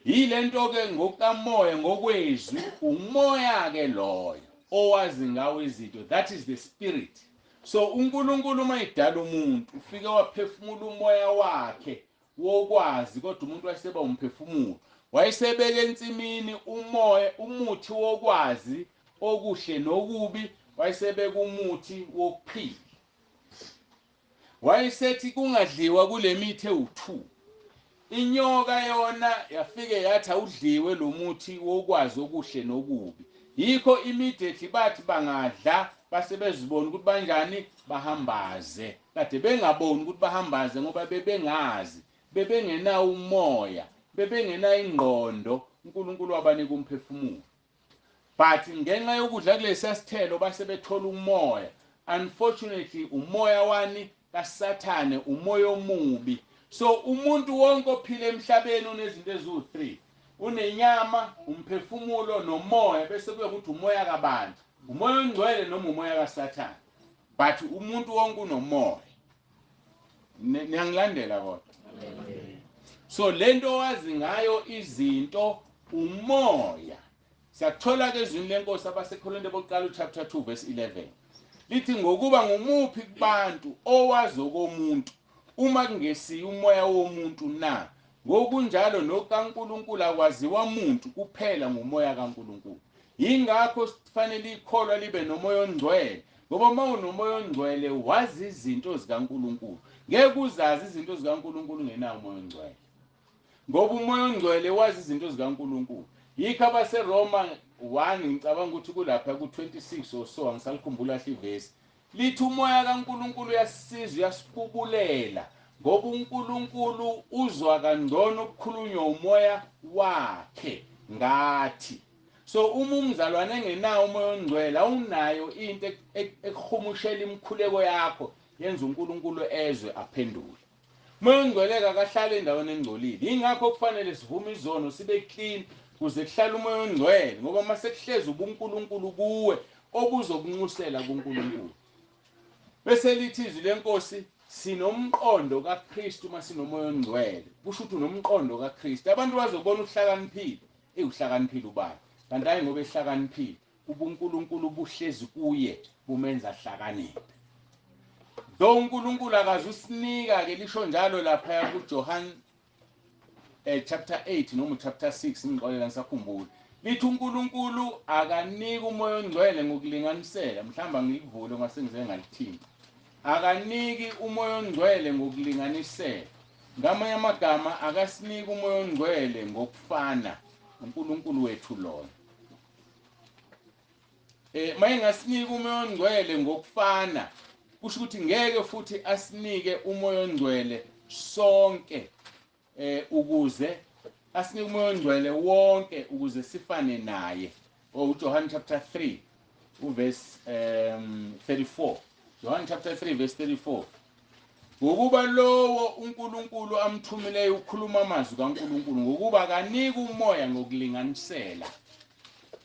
Yilento ke ngokamoya ngokwezwi, umoya ke loyo owazi ngawo izinto, that is the spirit. So uNkulunkulu uma edala umuntu ufike waphefumula umoya wakhe wokwazi, kodwa umuntu wayeseba umphefumulo. Wayesebeka ensimini umoya, umuthi wokwazi okuhle nokubi, wayesebeka umuthi wokuphila. Wayesethi kungadliwa kule mithi ewu2. Inyoka yona yafike yathi awudliwe lo muthi wokwazi okuhle nokubi. Yikho immediately bathi bangadla base bezibona ukuthi banjani bahambaze. Kade bengaboni ukuthi bahambaze ngoba bebengazi, bebengenawo umoya, bebengenayo ingqondo, uNkulunkulu wabanika umphefumulo. But ngenxa yokudla kulesi sithelo base bethola umoya. Unfortunately umoya wani kaSathane, umoya omubi. So umuntu wonke ophila emhlabeni unezinto eziwu3. Unenyama, umphefumulo nomoya, bese kuya ukuthi umoya kabani? Umoya ongcwele noma umoya kaSathane. But umuntu wonke unomoya. Niyangilandela kodwa? So lento wazi ngayo izinto umoya. Siyathola ke ezwini lenkosi abaseKolonto bokuqala chapter 2 verse 11. Lithi ngokuba ngumuphi kubantu owazi okomuntu uma kungesiyi umoya womuntu na, ngokunjalo nokaNkulunkulu akwaziwa umuntu kuphela ngomoya kaNkulunkulu. Yingakho kufanele ikholwa libe nomoya ongcwele, ngoba uma unomoya ongcwele wazi izinto zikaNkulunkulu. Ngeke uzazi izinto zikaNkulunkulu ngenawo umoya ongcwele, ngoba umoya ongcwele wazi izinto zikaNkulunkulu. Yikho abaseRoma 1 ngicabanga ukuthi kulapha ku26 or so, angisalikhumbula kahle ivesi, lithi umoya kaNkulunkulu uyasisiza, uyasiqubulela, ngoba uNkulunkulu uzwa kangcono ukukhulunywa umoya wakhe ngathi. So uma umzalwane engenawo umoya ongcwele, awunayo into ekuhumushela imikhuleko yakho yenza uNkulunkulu ezwe aphendule. Umoya ongcwele akahlala endaweni engcolile. Yingakho kufanele sivume izono sibe clean kuze kuhlale umoya ongcwele, ngoba mase kuhlezi ubuNkulunkulu kuwe obuzokunxusela kuNkulunkulu. Bese lithi izwi lenkosi sinomqondo kaKristu masinomoya ongcwele. Kusho ukuthi unomqondo kaKristu. Abantu bazobona uhlakaniphile, uhlakaniphile ubani? Kanti hayi ngoba ehlakaniphile, ubuNkulunkulu buhlezi kuye bumenza hlakaniphe. Lo uNkulunkulu akaze usinika ke lisho njalo lapha kuJohn chapter 8 noma chapter 6 ngixolela ngisakhumbula. Lithi uNkulunkulu akanika umoya ongcwele ngokulinganisela, mhlamba ngikuvule ngase ngize ngalithinta. Akaniki umoya ongcwele ngokulinganisela. Ngamanye amagama akasinika umoya ongcwele ngokufana, uNkulunkulu wethu lona. Maye ngasinika umoya ongcwele ngokufana, kusho ukuthi ngeke futhi asinike umoya ongcwele sonke ukuze asinike umoya ongcwele wonke ukuze sifane naye. John chapter 3 verse 34. John chapter 3 verse 34. ngokuba lowo uNkulunkulu amthumileyo ukhuluma amazwi kaNkulunkulu ngokuba kanika umoya ngokulinganisela.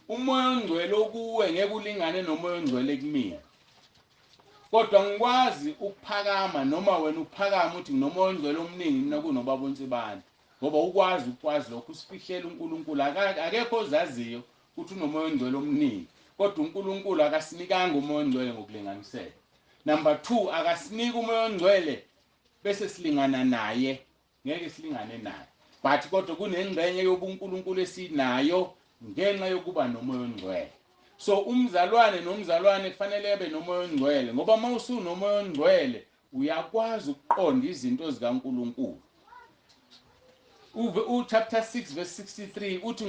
Umoya ongcwele okuwe ngeke ulingane nomoya ongcwele kumina. Kodwa ngikwazi ukuphakama noma wena uphakama uthi nomoya ongcwele omningi mina kunobaba uNsibane. Ngoba ukwazi lokhu usifihlela uNkulunkulu akekho ozaziyo ukuthi unomoya ongcwele omningi. Kodwa uNkulunkulu akasinikanga umoya ongcwele ngokulinganisela. Number 2, akasinika umoya ongcwele bese silingana naye, ngeke silingane naye. But kodwa kunengxenye yobuNkulunkulu esinayo ngenxa yokuba nomoya ongcwele. So umzalwane nomzalwane kufanele abe nomoya ongcwele ngoba mawusu nomoya ongcwele uyakwazi ukuqonda izinto zikaNkulunkulu. Chapter 6 verse 63 uthi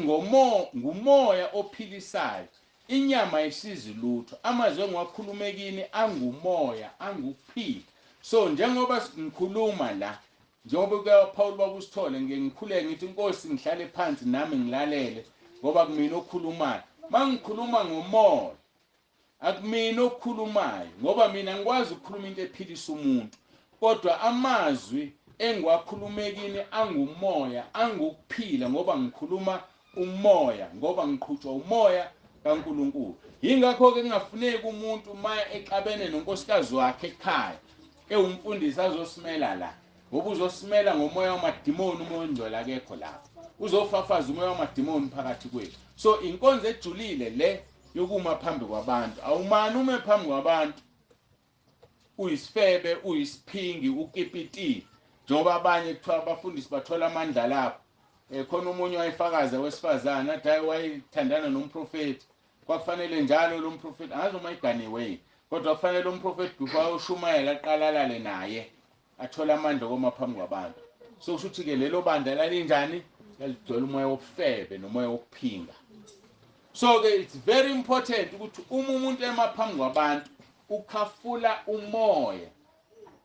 ngumoya ophilisayo, inyama ayisizi lutho, amazwi engiwakhulumekini angumoya angukuphila. So njengoba ngikhuluma la, njengoba Paul babusithole ngikhuleke ngithi Nkosi ngihlale phansi nami ngilalele ngoba kumina okhulumayo. Mangikhuluma ngomoya akumina okhulumayo ngoba mina ngikwazi ukukhuluma into ephilisa umuntu, kodwa amazwi engiwakhulumekini angumoya angukuphila ngoba ngikhuluma umoya, ngoba ngiqhutshwa umoya kaNkulunkulu. Yingakho ke kungafuneki umuntu maya exabene nonkosikazi wakhe ekhaya umfundisi azosimela la, ngoba uzosimela ngomoya wamadimoni, umoya ongcwele akekho lapho. Uzofafaza umoya wamadimoni phakathi kwethu. So inkonzo ejulile le yokuma phambi kwabantu. Awumani ume phambi kwabantu uyisifebe, uyisiphingi, ukipitile. Njengoba abanye kuthiwa abafundisi bathola amandla lapho. Khona umunye wayefakaza wesifazana athi hayi wayethandana nomprofeti. Kwakufanele njalo lo mprofeti angazi uma iganiwe, kodwa kufanele lo mprofeti before ayoshumayela aqalalale naye athola amandla okoma phambi kwabantu. So kusho ukuthi ke lelo bandla lalinjani? Yaligcwele umoya wobufebe nomoya wokuphinga. So ke it's very important ukuthi umuntu emaphambi kwabantu ukhafula umoya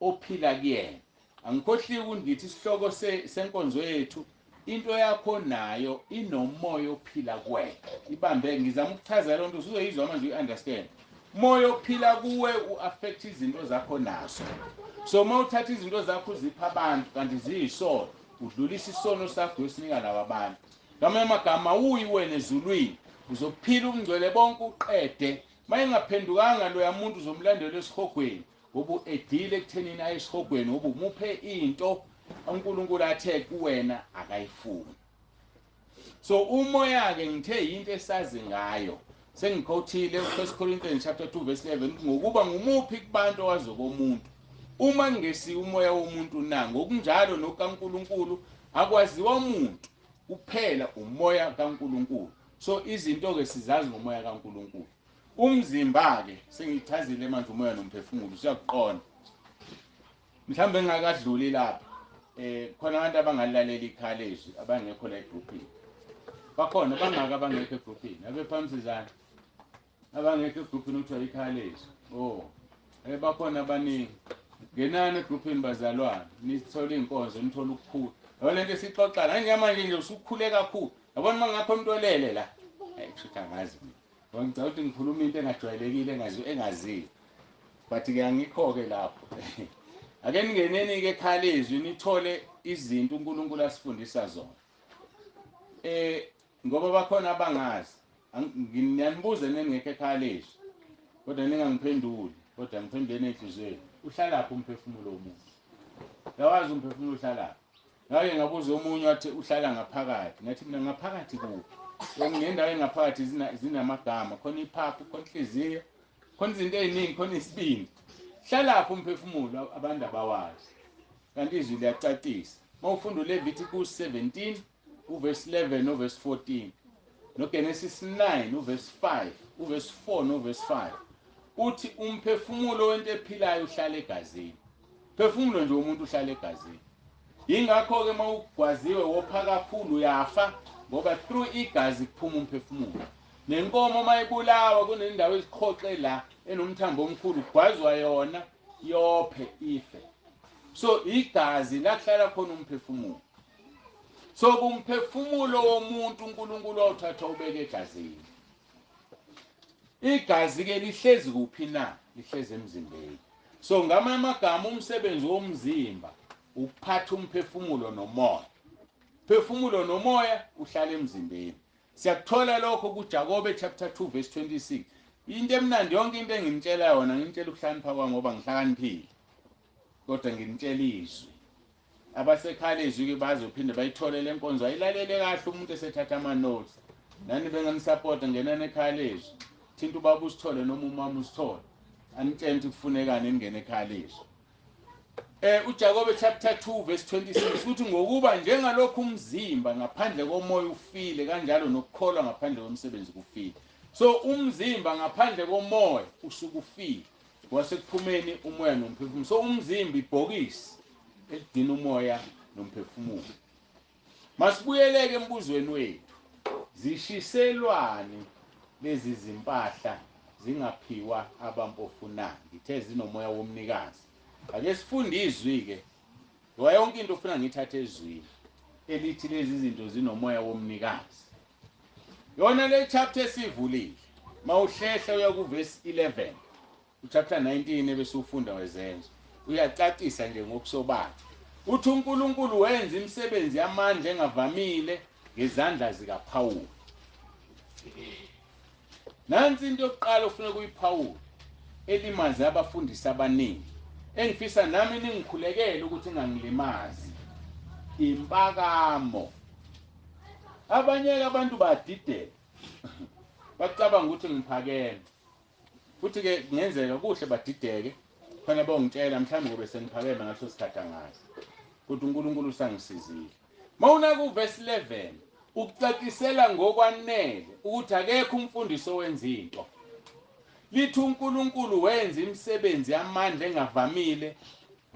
ophila kuyena. Angikhohli ukuthi isihloko senkonzo yethu into yakho nayo inomoya ophila kuwe. Ibambe ngizama ukuchaza lonto uzoyizwa manje uunderstand. Umoya ophila kuwe uaffect izinto zakho naso. So mawuthatha izinto zakho uzipha abantu kanti ziyisono, udlulisa isono sakho uyosinika laba abantu. Ngama amagama uyiwena ezulwini uzophila umngcwele bonke uqede. Mayengaphendukanga lo yamuntu uzomlandela esihogweni ngoba edile ekuthenini aye esihogweni ngoba umuphe into uNkulunkulu athe kuwena akayifuni. So umoya ke ngithe into esazi ngayo sengikhothile 1 Corinthians chapter 2 verse 11 ngokuba ngumuphi kubantu owazi komuntu. Uma ngesi umoya womuntu na ngokunjalo nokaNkulunkulu akwaziwa umuntu kuphela umoya kaNkulunkulu. So izinto ke sizazi ngomoya kaNkulunkulu. Umzimba ke sengichazile manje umoya nomphefumulo siyakuqonda. Mhlambe ngingakadluli lapha khona abantu abangalalela ikhalezi abangekho la egroupini. Bakhona bangaka abangekho egroupini. Abephamsizana abangekho egroupini uthiwa ikhalezi. Bakhona abaningi. Ngenani egroupini bazalwane nithola inkonzo nithola ukukhula. Yabo lento esixoxana njengamanje nje usukhule kakhulu. Yabona mangakho umuntu olele la. Kushuthi angazi. Ngicela ukuthi ngikhuluma into engajwayelekile engaziyo. But ke angikho ke lapho. Ake ningeneni ke ekhalezwi nithole izinto uNkulunkulu asifundisa zona. Ngoba bakhona abangazi. Ngiyanibuza nengekho ekhalezwi. Kodwa ningangiphenduli, kodwa ngiphenduleni enhlizweni. Uhlala lapho umphefumulo womuntu. Yawazi umphefumulo uhlala lapho. Ngake ngabuza omunye wathi uhlala ngaphakathi. Ngathi mina ngaphakathi kuphi? Nginendawo engaphakathi zinamagama, khona iphaphu, khona inhliziyo, khona izinto eziningi, khona isibindi. Hlala lapho umphefumulo abantu abawazi. Kanti izwi liyacacisa. Mawufunda uLeviticus 17 uverse 11 noverse 14. NoGenesis 9 uverse 5, uverse 4 noverse 5. Uthi umphefumulo wento ephilayo uhlala egazini. Umphefumulo nje umuntu uhlala egazini. Yingakho ke mawugwaziwe wopha kakhulu uyafa ngoba through igazi kuphuma umphefumulo. Nenkomo mayibulawa kunendawo ezikhoxe la enomthambo omkhulu gwazwa yona yophe ife. So igazi la kuhlala khona umphefumulo. So umphefumulo womuntu uNkulunkulu awuthatha ubeke egazini. Igazi ke lihlezi kuphi na? Lihlezi emzimbeni. So ngamanye amagama umsebenzi womzimba ukuphatha umphefumulo nomoya. Phefumulo nomoya uhlala emzimbeni. Siyakuthola lokho kuJakobe chapter 2 verse 26. Into emnandi yonke into engimtshela yona ngimtshela ukuhlakanipha kwami ngoba ngihlakaniphile. Kodwa ngimtshela izwi. Abasekhala izwi ke bazophinde bayithole lenkonzo ayilalele kahle umuntu esethatha ama notes. Nani benganisupport ngenane ekhaya lezwi. Thinta ubaba usithole noma umama usithole. Anitshela ukuthi kufunekani ningene ekhaya lezwi. uJakobe chapter 2 verse 26 uthi ngokuba njengalokhu umzimba ngaphandle komoya ufile kanjalo nokukholwa ngaphandle komsebenzi kufile. So umzimba ngaphandle komoya usuke ufile. Wasekuphumeni umoya nomphefumulo. So umzimba ibhokisi elidina umoya nomphefumulo. Masibuyeleke embuzweni wethu. Zishiselwane lezi zimpahla zingaphiwa abampofunani. Ngithe zinomoya womnikazi. Ake sifunde izwi ke. Ngoba yonke into ufuna ngithathe ezwini. Elithi lezi zinto zinomoya womnikazi. Yona le chapter esivulile. Mawuhlehla uya ku verse 11. Chapter 19 bese ufunda wezenzo. Uyacacisa nje ngokusobala. Uthi uNkulunkulu wenza imisebenzi yamandla engavamile ngezandla zikaPawulu. Nansi into yokuqala ufuna kuyiPawulu elimaze abafundisi abaningi. Engifisa nami ningikhulekele ukuthi ngangilimazi. Impakamo. Abanye abantu badidela. Bacabanga ukuthi ngiphakeme. Futhi ke kungenzeka kuhle badideke. Khona bongitshela mhlawumbe kube sengiphakeme ngaso sikhatha ngaso. Kodwa uNkulunkulu usangisizile. Mawuna ku verse 11 ukucacisela ngokwanele ukuthi akekho umfundisi owenza into. Lithi uNkulunkulu wenza imisebenzi yamandla engavamile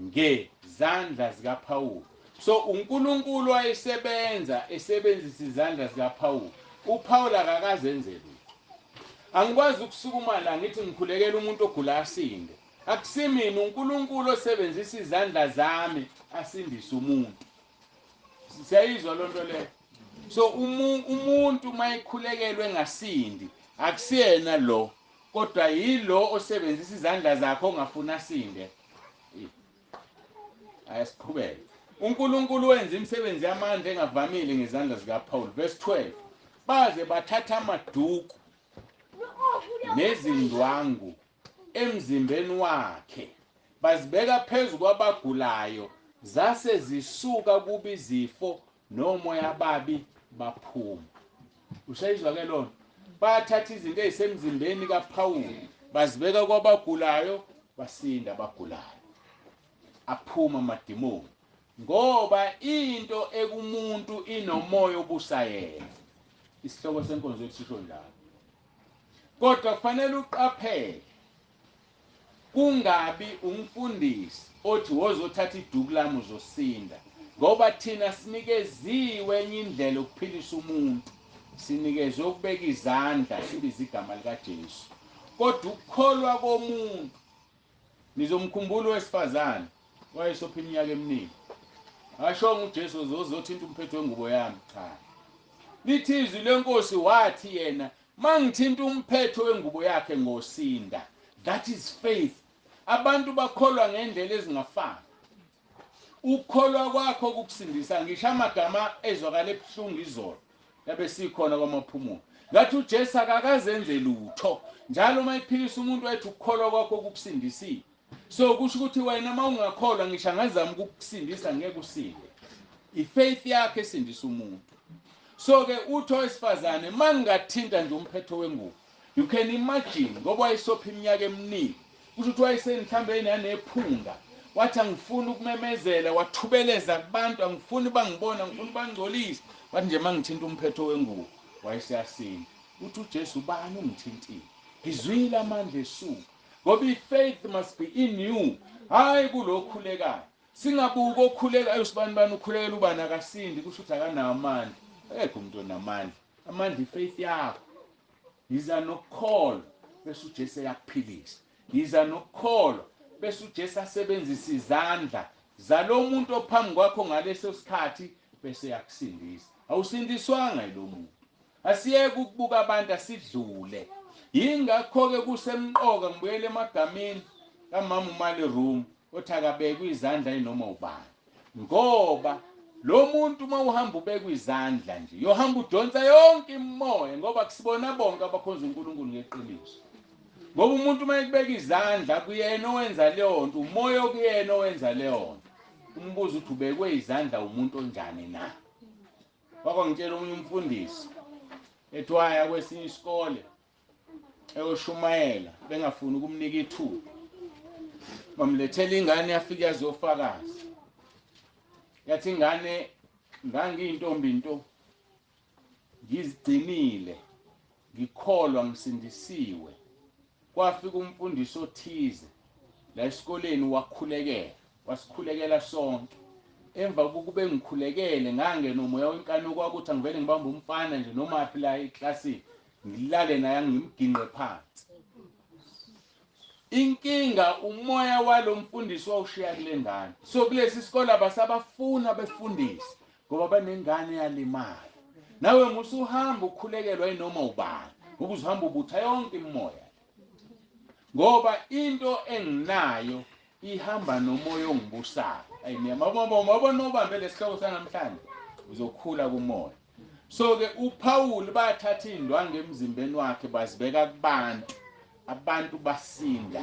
ngezandla zikaPawulu. So uNkulunkulu wayesebenza esebenzisa izandla zikaPawulu. uPawulu akakazenze lutho. Angikwazi ukusukuma la ngithi ngikhulekela umuntu ogula asinde. Akusimini uNkulunkulu osebenzisa izandla zami asindisa umuntu. Siyayizwa lonto le. So umuntu mayikhulekelwe ngasindi akusiyena lo kodwa yilo osebenzisa izandla zakhe ongafuna asinde. Ayasiqhubeka. uNkulunkulu wenza imisebenzi yamandla engavamile ngezandla zikaPaul. Verse 12. Baze bathatha amaduku nezindwangu emzimbeni wakhe bazibeka phezulu kwabagulayo zase zisuka kubi izifo nomoya ababi baphuma. Ushayizwa ke lona. Bathatha izinto ezisemzimbeni kaPawulu bazibeka kwabagulayo basinda abagulayo. Aphuma amadimoni. Ngoba into ekumuntu inomoya obusayena. Isihloko senkonzo esisho njalo. Kodwa kufanele uqaphele kungabi umfundisi othi wozothatha iduku lami uzosinda. Ngoba thina sinikeziwe enye indlela ukuphilisa umuntu. Sinikezwe ukubeka izandla sibiza igama likaJesu. Kodwa ukukholwa komuntu nizomkhumbula wesifazane wayesopha iminyaka eminingi. Ashonga uJesu uzothinta umphetho wengubo yami cha. Lithi izwi lenkosi wathi yena mangithinta umphetho wengubo yakhe ngosinda. That is faith. Abantu bakholwa ngendlela ezingafani. Ukukholwa kwakho ukukusindisa ngisho amagama ezwakala ebuhlungu izolo yabe sikhona kwamaphumulo. Ngathi uJesu akakazenze lutho. Njalo mayiphilisa umuntu wayethi ukukholwa kwakho ukukusindisile. So kusho ukuthi wena mawungakholwa ngisho ngazama ukukusindisa ngeke usinde. Ifaith yakhe esindisa umuntu. So ke uthi owesifazane mangingathinta nje umphetho wengubo. You can imagine ngoba wayesopha iminyaka eminingi. Kusho ukuthi wayesenihlambe nephunga. Wathi angifuni ukumemezela wathubeleza kubantu angifuni bangibona angifuni bangcolise. Wathi nje mangithinta umphetho wengubo wayeseyasinda. Uthi uJesu bani ungithintile? Ngizwile amandla esuka. Ngoba ifaith must be in you. Hayi kulokhulekayo. Singabuka okhulekayo usibani ukhulekela ubani akasindi kusho ukuthi akanawo amandla. Ekho umuntu onamandla. Amandla ifaith yakho. Yiza nokukholwa bese uJesu yakuphilisa. Yiza nokukholwa bese uJesu asebenzisa izandla zalomuntu ophambi kwakho ngaleso sikhathi bese yakusindisa. Awusindiswanga yilo muntu. Asiyeke ukubuka abantu asidlule. Yingakho ke kusemqoka ngibuyele emagameni kamama umali room othi akabekwe izandla inoma ubani, ngoba lo muntu uma uhamba ubekwe izandla nje yohamba udonsa yonke imimoya, ngoba kusibona bonke abakhonza uNkulunkulu ngeqiniso. Ngoba umuntu uma ekubeka izandla kuyena owenza leyo nto, umoya okuyena owenza leyo nto. Umbuzo uthi ubekwe izandla umuntu onjani na? Wakwangitshela omunye umfundisi ethi waya kwesinye isikole eyoshumayela, bengafuni ukumnika ithuba. Bamlethela ingane yafika yazofakaza. Yathi ingane ngangiyintombi nto, ngizigcinile, ngikholwa, ngisindisiwe. Kwafika umfundisi othize la esikoleni wakhulekela, wasikhulekela sonke. Emva kokube ngikhulekele ngangena umoya wenkani okwakuthi angivele ngibambe umfana nje noma aphi la eklasini ngilale naye ngimginqe phansi. Inkinga umoya walomfundisi wawushiya kule ngane. So kulesi isikole abasabafuna befundisi ngoba banengane yalimala. Nawe musuhamba ukhulekelwa inoma ubani, ngoba uzohamba ubutha yonke imimoya. Ngoba into enginayo ihamba nomoya ongibusayo. Mabona ubambe lesihloko sanamhlanje uzokhula kumoya. So ke uPaul bathatha indwangu emzimbeni wakhe bazibeka kubantu, abantu basinda,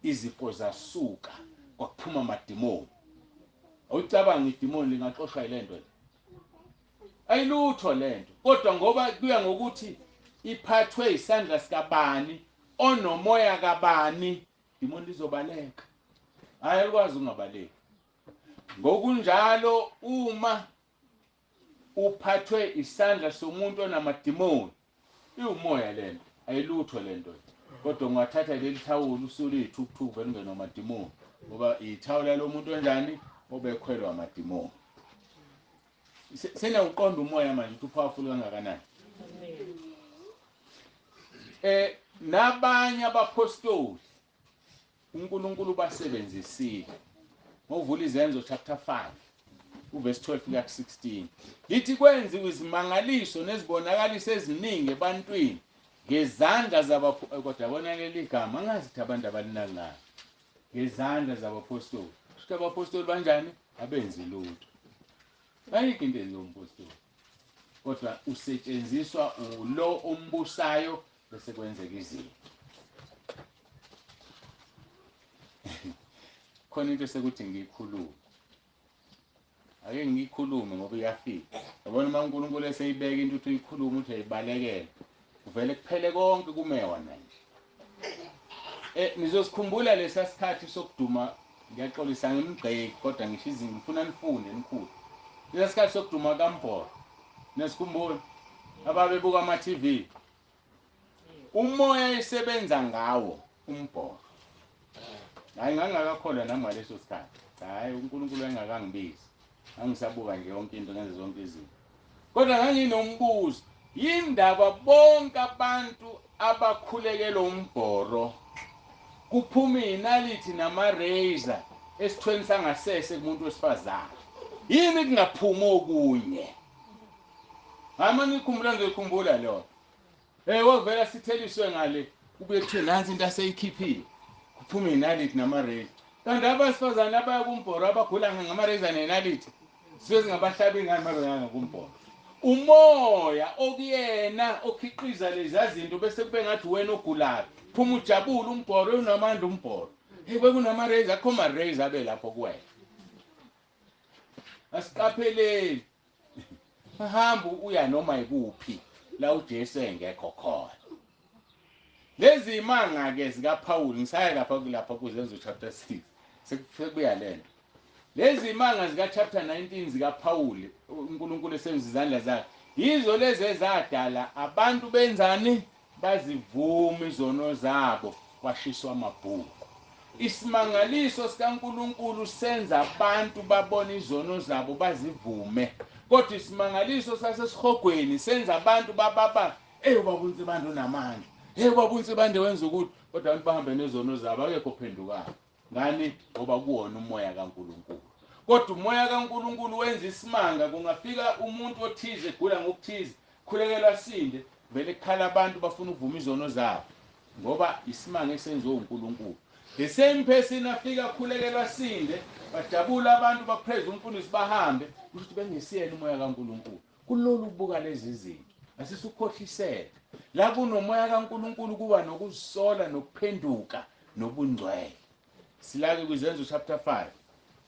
izifo zasuka, kwakuphuma amadimoni. Awucabanga idimoni lingaxoshwa yilento le? Ayilutho lento, kodwa ngoba kuya ngokuthi iphathwe isandla sikabani, onomoya kabani, idimoni lizobaleka. Ayikwazi ungabaleki. Ngokunjalo uma uphathwe isandla somuntu onamadimoni, iwumoya lento, ayilutho lento. Kodwa ungathatha leli thawula usulithukuthuku vele ungene namadimoni, ngoba ithawula lomuntu onjani obekhwelwa amadimoni. Sena uqonda umoya manje ukuthi powerful kangakanani. Nabanye abapostoli uNkulunkulu basebenzisile. Mawuvula Izenzo chapter 5 uverse 12 kuya 16. Lithi kwenziwe izimangaliso nezibonakaliso eziningi ebantwini ngezandla zabapostoli. Kodwa bona leli gama angazithi abantu abalinanga. Ngezandla zabapostoli. Ukuthi abapostoli banjani? Abenzi lutho. Ayikho into ezompostoli. Kodwa usetshenziswa ulo ombusayo bese kwenzeka izinto. Khona into sekuthi ngiyikhuluma. Ake ngiyikhulume ngoba iyafika. Yabona uma uNkulunkulu eseyibeka into uthi uyikhulume uthi ayibalekele. Uvele kuphele konke kumewa nje. Nizosikhumbula lesa sikhathi sokuduma, ngiyaxolisa ngimgqeki kodwa ngisho izinto ngifuna nifunde nikhulu. Lesa sikhathi sokuduma kaMbhoro. Nesikhumbula ababebuka ama TV. Umoya isebenza ngawo uMbhoro. Hayi ngangakakholwa nami ngaleso sikhathi. Hayi uNkulunkulu engakangibizi. Angisabuka nje yonke into ngenze zonke izinto. Kodwa nganginombuzo, yindaba bonke abantu abakhulekela uMbhoro kuphuma inalithi nama razor esithweni sangasese kumuntu wesifazane. Yini kungaphuma okunye? Hama ngikhumbula ngikhumbula lo. Wavela sitheliswe ngale kube kuthe nansi into aseyikhiphile. Kuphuma inalithi nama razor. Kanti abasifazane abaya kuMbhoro abagula ngama razor nenalithi sezingabahlabi ingane mabenganga kuMbhoro. Umoya okuyena okhiqiza lezi zinto bese kube ngathi wena ogulayo. Phuma ujabula uMbhoro unamandla uMbhoro. Bekunama razor khoma razor belapho kuwena. Asiqapheleni. Hamba uya noma ikuphi la uJesu engekho khona. Lezi imanga ke zikaPaul ngisaya lapha kuZenzo chapter 6 sekubuya lento. Lezi imanga zika chapter 19 zikaPaul uNkulunkulu esebenzisa izandla zakhe yizo lezi ezadala abantu benzani bazivuma izono zabo kwashiswa amabhuku. Isimangaliso sikaNkulunkulu senza abantu babone izono zabo bazivume. Kodwa isimangaliso sasesihogweni senza abantu bababa ubabunzi bantu namandla. Ubabunzi bande wenza ukuthi kodwa abantu bahambe nezono zabo akekho phendukayo. Ngani? Ngoba kuwona umoya kaNkulunkulu. Kodwa umoya kaNkulunkulu wenza isimanga, kungafika umuntu othize egula ngokuthize, khulekela sinde, vele kukhala abantu bafuna ukuvuma izono zabo. Ngoba isimanga esenziwe uNkulunkulu. the same person afika akhulekelwa sinde bajabula abantu bapraise uNkulunkulu bahambe ukuthi bengesiyena umoya kaNkulunkulu kulolu buka lezi zinto asisukhohlisela la kunomoya kaNkulunkulu kuba nokuzisola nokuphenduka nobungcwele silake kwizenzo chapter 5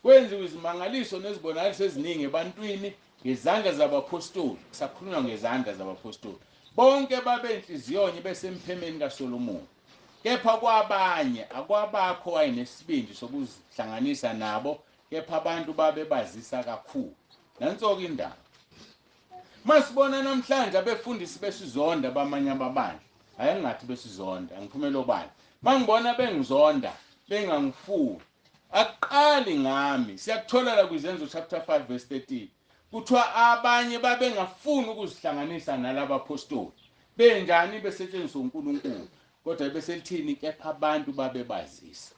kwenziwa izimangaliso nezibonakaliso eziningi ebantwini ngezandla zabapostoli sakhulunywa ngezandla zabapostoli bonke babenhliziyonye besemphemeni kaSolomoni kepha kwabanye akwabakho wayenesibindi sokuzihlanganisa nabo kepha abantu babebazisa kakhulu nanso ke indaba masibona namhlanje abefundisi besizonda bamanye ababandla ayengathi besizonda angiphumela obani mangibona bengizonda bengangifuni aqali ngami siyakuthola la kwizenzo chapter 5 verse 13 kuthiwa abanye babengafuni ukuzihlanganisa nalabo apostoli benjani besetshenziswa uNkulunkulu kodwa beselithini kepha abantu babebazisa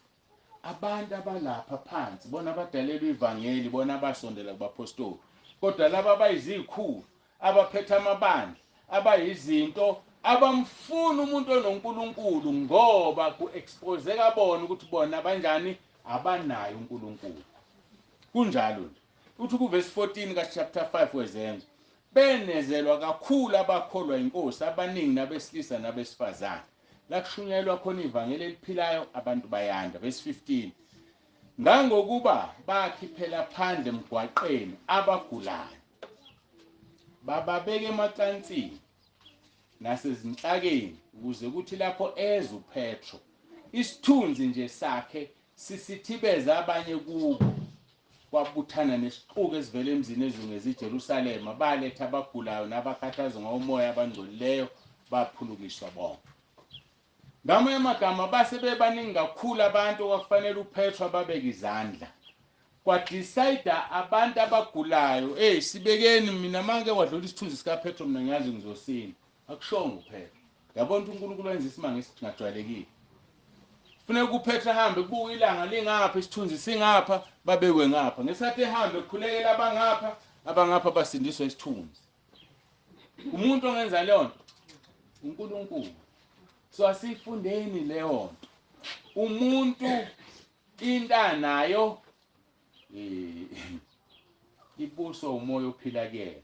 abantu abalapha phansi bona abadalelwe ivangeli bona abasondela kubapostoli kodwa laba abayizikhulu abaphethe amabandla abayizinto abamfuna umuntu onoNkulunkulu ngoba kuexpose kabona ukuthi bona banjani abanayo uNkulunkulu kunjalo nje uthi ku verse 14 ka chapter 5 wezenzo benezelwa kakhulu abakholwa inkosi abaningi nabesilisa nabesifazane la kushunyelwa khona ivangeli eliphilayo abantu bayanda verse 15 ngangokuba bakhiphela phandle emgwaqeni abagulayo bababeke emacansini nasezinhlakeni ukuze kuthi lapho eze uPetro isithunzi nje sakhe sisithibeza abanye kubo kwabuthana nesixuku esivele emzini ezungeze iJerusalema baletha abagulayo nabakhathazwa ngomoya abangcolileyo baphulukiswa bonke ngamanye amagama base bebaningi kakhulu abantu okwakufanele uPetro ababeke izandla kwadecide abantu abagulayo sibekeni mina manje wadlula isithunzi sika Petro mina ngiyazi ngizosina akushongo uPetro yabona uNkulunkulu wenza isimanga esingajwayelekile kufanele uPetro ahambe kubuka ilanga lingapha isithunzi singapha babekwe ngapha ngesathi ehambe kukhulekela abangapha basindiswa isithunzi umuntu ongenza leyo nto uNkulunkulu so asifundeni leyo nto umuntu intanayo ibuso umoya ophila kuyena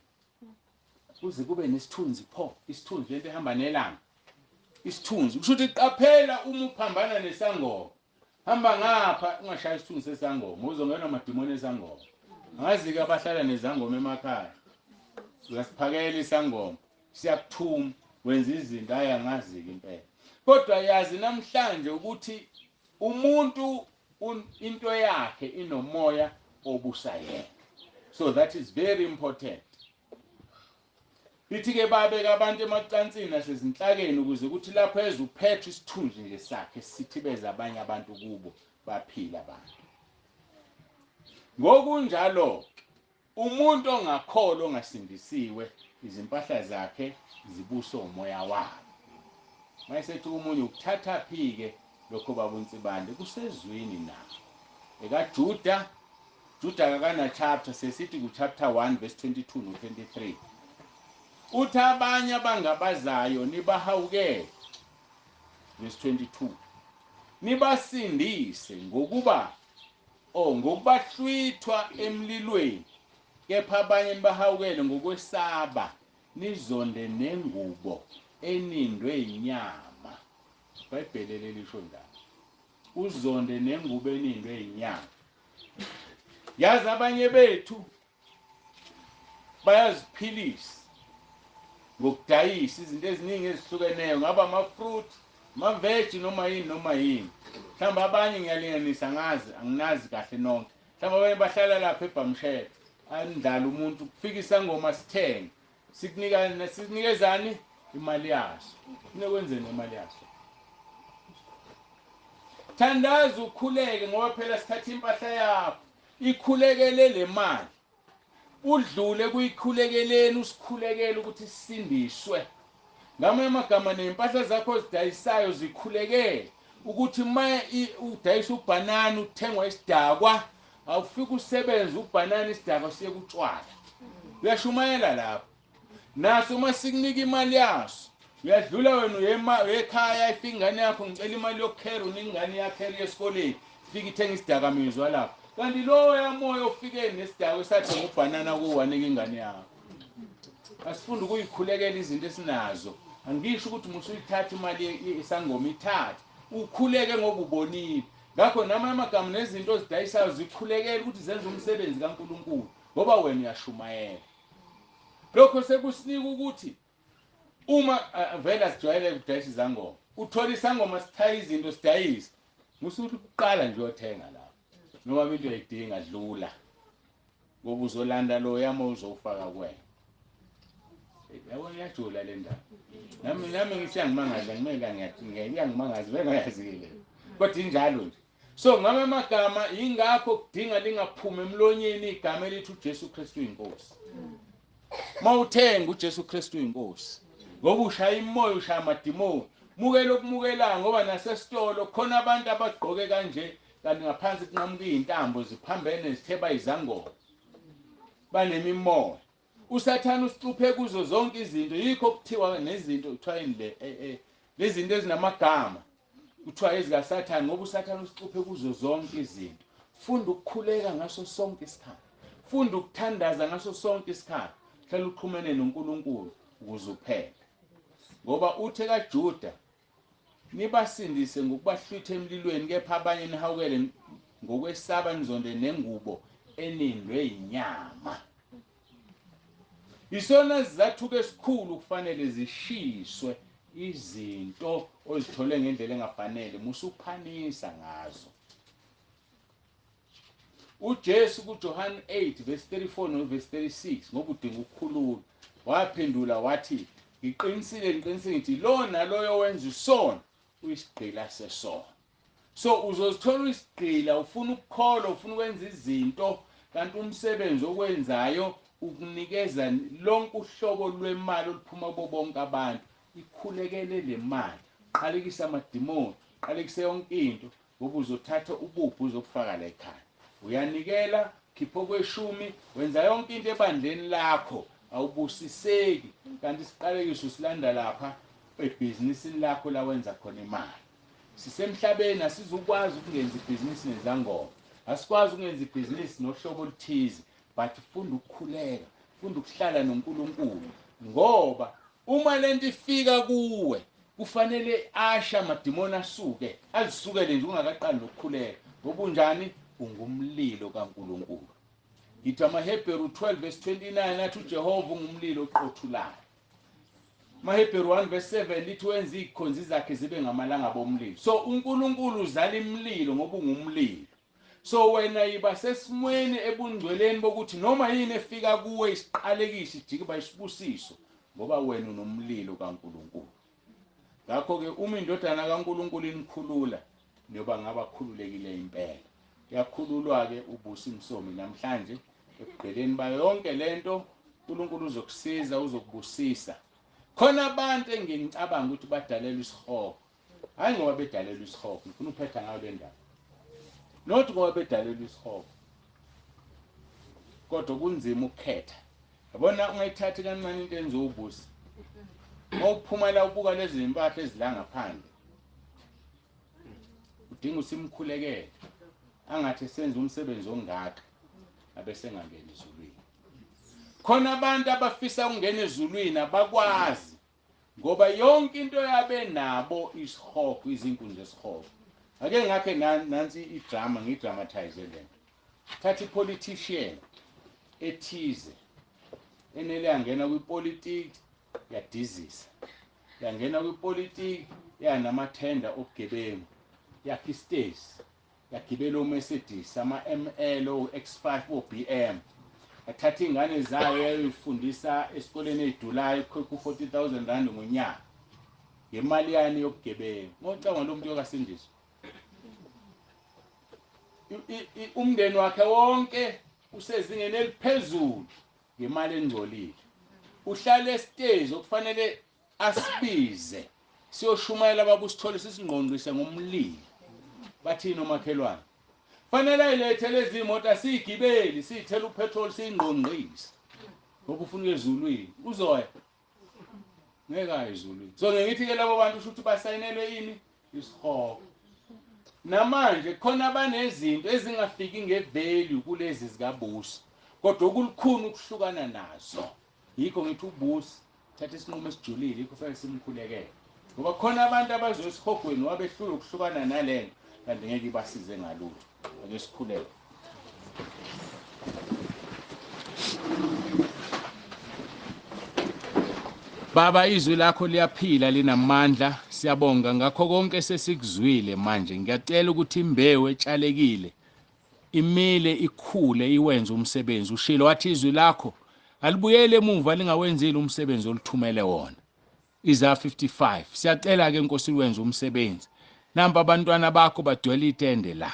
kuze kube nesithunzi pho isithunzi lento ehamba nelanga isithunzi kusho ukuthi qaphela uma uphambana nesangoma hamba ngapha ungashaya isithunzi sesangoma uzongena amadimoni esangoma angazi ke abahlala nezangoma emakhaya uyasiphakela isangoma siyakuthuma wenza izinto ayangazi ke impela kodwa yazi namhlanje ukuthi umuntu into yakhe inomoya obusayena so that is very important lithi-ke babeka abantu emacansini nasezinhlakeni ukuze kuthi lapho eze uPetro isithunzi nje sakhe sithibeza abanye abantu kubo baphila abantu ngokunjalo umuntu ongakholwa ongasindisiwe izimpahla zakhe zibuso umoya wabo mayisethi umunye ukuthatha phike lokho babunsibande kusezwini na ekaJuda akana chapter sesithi ku chapter 1 verse 22 no 23 uthi abanye abangabazayo nibahawukele verse 22 nibasindise ngokubahlwithwa emlilweni kepha abanye nibahawukele ngokwesaba nizonde nengubo enindwe inyama iBhayibheli lisho njalo uzonde nengubo enindwe inyama yazi abanye bethu bayaziphilisa ngokudayisa izinto eziningi ezihlukeneyo ngaba ama-fruit ama-veg noma yini mhlawumbe abanye ngiyalinganisa anginazi kahle nonke mhlawumbe abanye bahlala lapha eBhamshela andlala umuntu kufika isangoma sithenge sikunikezani imali yaso kunekwenzeni imali yaso thandaza ukhuleke ngoba phela sithatha impahla yakho ikhulekele le mali udlule kuyikhulekeleni usikhulekele ukuthi sisindiswe ngamanye amagama nempahla zakho zidayisayo zikhulekele ukuthi udayisa ubhanana uthengwa isidakwa awufika usebenze ubhanana isidakwa siye kutshwala uyashumayela lapho naso uma sikunika imali yaso uyadlula wena ekhaya ifika ingane yakho ngicela imali yokukhera uningane yakhera esikoleni fika ithenga isidakamizwa lapho kanti lo yamoya ofike nesidako esathi ngubhanana kuwanika ingane yakho asifunda ukuyikhulekela izinto esinazo angisho ukuthi musuyithatha imali esangoma ithatha ukhuleke ngoba ubonile ngakho nama amagama nezinto ozidayisayo zikhulekela ukuthi zenze umsebenzi kaNkulunkulu ngoba wena uyashumayela lokho sekusinika ukuthi uma vele asijwayele ukudayisa izangoma uthola isangoma sithayi izinto sidayisa musuthi uqala nje uyothenga lapho noma into uyayidinga dlula ngoba uzolanda lo yamo uzowufaka kuwena yabona iyajula le ndaba nami ngithi angimangaza ngiyangimangaza bengayazile kodwa injalo nje so ngama amagama ingakho kudinga lingaphuma emlonyeni igama elithi uJesu Kristu uyinkosi mawuthenga uJesu Kristu uyinkosi ngoba ushaya imoya ushaya amadimoni mukela okumukela ngoba nasesitolo khona abantu abagqoke kanje kanti ngaphansi kunqamuka izintambo ziphambene zitheba izangoma banemimoya usathana usicuphe kuzo zonke izinto yikho kuthiwa nezinto kuthiwa lezi zinto ezinamagama kuthiwa ezika Sathane ngoba usathana usicuphe kuzo zonke izinto funda ukukhuleka ngaso sonke isikhathi funda ukuthandaza ngaso sonke isikhathi hlala uxhumene noNkulunkulu ukuze uphele ngoba uthe kaJuda nibasindise ngokubahlwitha emlilweni kepha abanye nihawukele ngokwesaba nizonde nengubo enindwe inyama isona sizathuke esikhulu kufanele zishiswe izinto ozithole ngendlela engafanele musuphanisa ngazo uJesu kuJohn 8 verse 34 no verse 36 ngoba udinga ukukhulula waphendula wathi ngiqinisile ngithi lo naloyo wenza isona uyisigqila sesono so uzozithola isigqila ufuna ukukholwa ufuna ukwenza izinto kanti umsebenzi okwenzayo ukunikeza lonke uhlobo lwemali oluphuma kubo bonke abantu ikhulekele le mali qalekisa amadimoni qalekisa yonke into ngoba uzothatha ubuphu uzokufaka la ekhaya uyanikela khipho kweshumi wenza yonke into ebandleni lakho awubusiseki kanti siqalekiso silanda lapha ebhizinisini lakho la wenza khona imali sisemhlabeni asizukwazi ukungenza ibhizinisi nezangoma asikwazi ukungenza ibhizinisi nohlobo oluthize but funda ukukhuleka funda ukuhlala noNkulunkulu ngoba uma lento ifika kuwe kufanele asha amadimoni asuke azisukele nje ungakaqali nokukhuleka ngoba unjani ungumlilo kaNkulunkulu ithi amaHebheru 12 verse 29 athi uJehova ungumlilo oqothulayo amaHebheru 1 verse 7 lithi wenza izikhonzi zakhe zibe ngamalanga bomlilo so uNkulunkulu uzala imililo ngoba ungumlilo so wena yiba sesimweni ebungcweleni bokuthi noma yini efika kuwe isiqalekisi ijike bayisibusiso ngoba wena unomlilo kaNkulunkulu ngakho ke uma indodana kaNkulunkulu inikhulula nyoba ngabakhululekile impela yakhululwa ke ubusi Msomi namhlanje ekugqeleni bayo yonke lento uNkulunkulu uzokusiza uzokubusisa khona abantu engicabanga ukuthi badalelwa isihogo hayi ngoba bedalelwa isihogo ngifuna uphetha ngayo le ndaba not ngoba bedalelwa isihogo kodwa kunzima ukukhetha yabona ungayithathi kancane into enzobusi mawuphuma la ubuka lezi zimpahla ezila ngaphandle udinga usimkhulekele angathi senze umsebenzi ongaka abese ngangena ezulwini khona abantu abafisa ukungena ezulwini abakwazi ngoba yonke into yabe nabo isihogo izinkuni zesihogo ake ngakhe nansi idrama ngidramatize lento thatha ipolitician ethize enele yangena kwipolitiki yadizisa yangena kwipolitiki yanamathenda obugebengu yakha istage yagibela oMercedes ama-ML o-X5 o-BM athatha ingane zayo yayifundisa esikoleni edulayo ku40,000 rand ngonyaka ngemali yani yokugebengu ngocanga lo muntu yokasindiswa umndeni wakhe wonke usezingeni eliphezulu ngemali engcolile uhlala estage okufanele asibize siyoshumayela babusithole sisingqongqise ngomlilo bathini omakhelwane fanele ayilethe lezi imoto asiyigibeli siyithela upetrol siyingqongqise ngoba ufuna ezulwini uzoya ngeke ayizulu. So ngithi ke labo bantu ukuthi basayinelwe yini isihogo. Namanje khona abanezinto ezingafiki ngevalue kulezi zikabusi. Kodwa ukulukhuni ukuhlukana nazo. Yikho ngithi ubusi thatha isinqumo esijulile yikho fanele simkhulekele. Ngoba khona abantu abazosihogweni wabehlula ukuhlukana nalento kanti ngeke ibasize ngalutho. Ake sikhuleke. Baba, izwi lakho liyaphila linamandla, siyabonga ngakho konke sesikuzwile manje. Ngiyacela ukuthi imbewu etshalekile imile ikhule iwenze umsebenzi. Ushilo wathi izwi lakho alibuyele emuva lingawenzile umsebenzi olithumele wona. Isaiah 55. Siyacela ke Nkosi wenze umsebenzi. Namba abantwana bakho badwela itende la.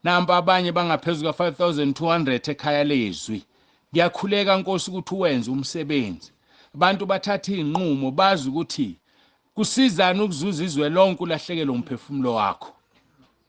Namba abanye bangaphezulu ka 5200 ekhaya lezwi. Ngiyakhuleka Nkosi ukuthi uwenze umsebenzi. Abantu bathatha inqumo bazi ukuthi kusizana ukuzuza izwe lonke ulahlekelwe umphefumulo wakho.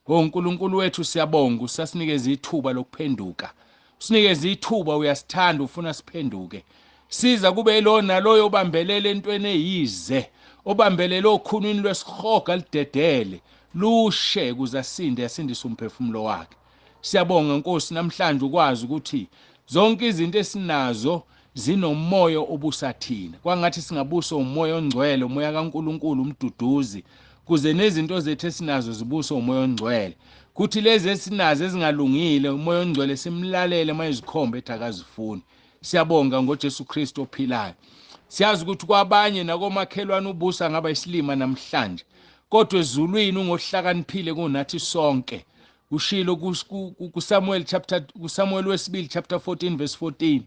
uNkulunkulu wethu siyabonga usasinikeza ithuba lokuphenduka. Usinikeza ithuba uyasithanda ufuna siphenduke. Siza kube lo naloyo obambelele entweni eyize, obambelele okhunwini lwesihoga lidedele, lushe kuzasinde yasindisa umphefumulo wakhe. Siyabonga Nkosi namhlanje ukwazi ukuthi zonke izinto esinazo zinomoya obusathina. Kwangathi singabusa umoya ongcwele, umoya kaNkulunkulu umduduzi, kuze nezinto zethu esinazo zibusa umoya ongcwele. Kuthi lezi esinazo ezingalungile umoya ongcwele simlalele mayizikhombe ethi akazifuni. Siyabonga ngoJesu Kristu ophilayo. Siyazi ukuthi kwabanye nakomakhelwane ubusa ngaba isilima namhlanje. Kodwa ezulwini ungohlakaniphile kunathi sonke. Ushilo kuSamuel wesibili chapter 14 verse 14.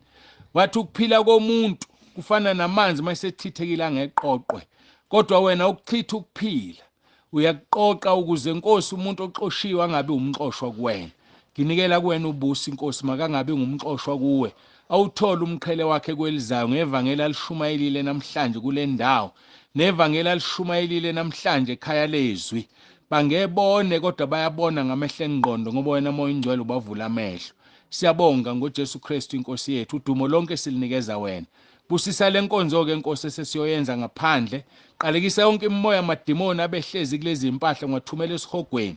Wathi ukuphila komuntu kufana namanzi mayesechithekile angeqoqwe. Kodwa wena ukuchitha ukuphila uyakuqoqa ukuze Nkosi umuntu oxoshiwe angabe umxoshwa kuwena. Nginikela kuwena ubusi Nkosi makangabe ngumxoshwa kuwe. Awuthola umqhele wakhe kwelizayo ngevangeli alishumayelile namhlanje kule ndawo. Nevangeli alishumayelile namhlanje ekhaya lezwi. Bangebone kodwa bayabona ngamehlo engqondo ngoba wena moya ingcwele ubavula amehlo. Siyabonga ngoJesu Kristu inkosi yethu. Udumo lonke silinikeza wena. Busisa lenkonzo ke Nkosi esesiyoyenza ngaphandle. Qalekisa yonke imimoya madimoni abehlezi kulezi impahla ngathumela esihogweni.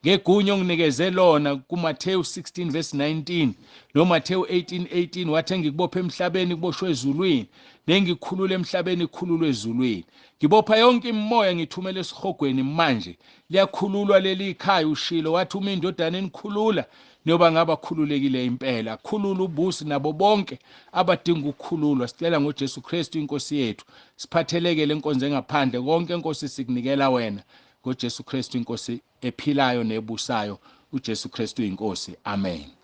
Ngegunya onginikeze lona kuMathewu 16 verse 19 noMathewu 18:18 wathi ngikubopha emhlabeni kuboshwe ezulwini nengikhulule emhlabeni ikhululwe ezulwini. Ngibopha yonke imimoya ngithumela esihogweni manje. Liyakhululwa leli ikhaya ushilo wathi uma indodana enikhulula nyoba ngabakhululekile impela. Khulula ubusi nabo bonke abadinga ukukhululwa. Sicela ngoJesu Kristu inkosi yethu. Siphatheleke lenkonzo engaphandle konke Nkosi sikunikela wena. ngoJesu Kristu inkosi ephilayo nebusayo uJesu Kristu inkosi. Amen.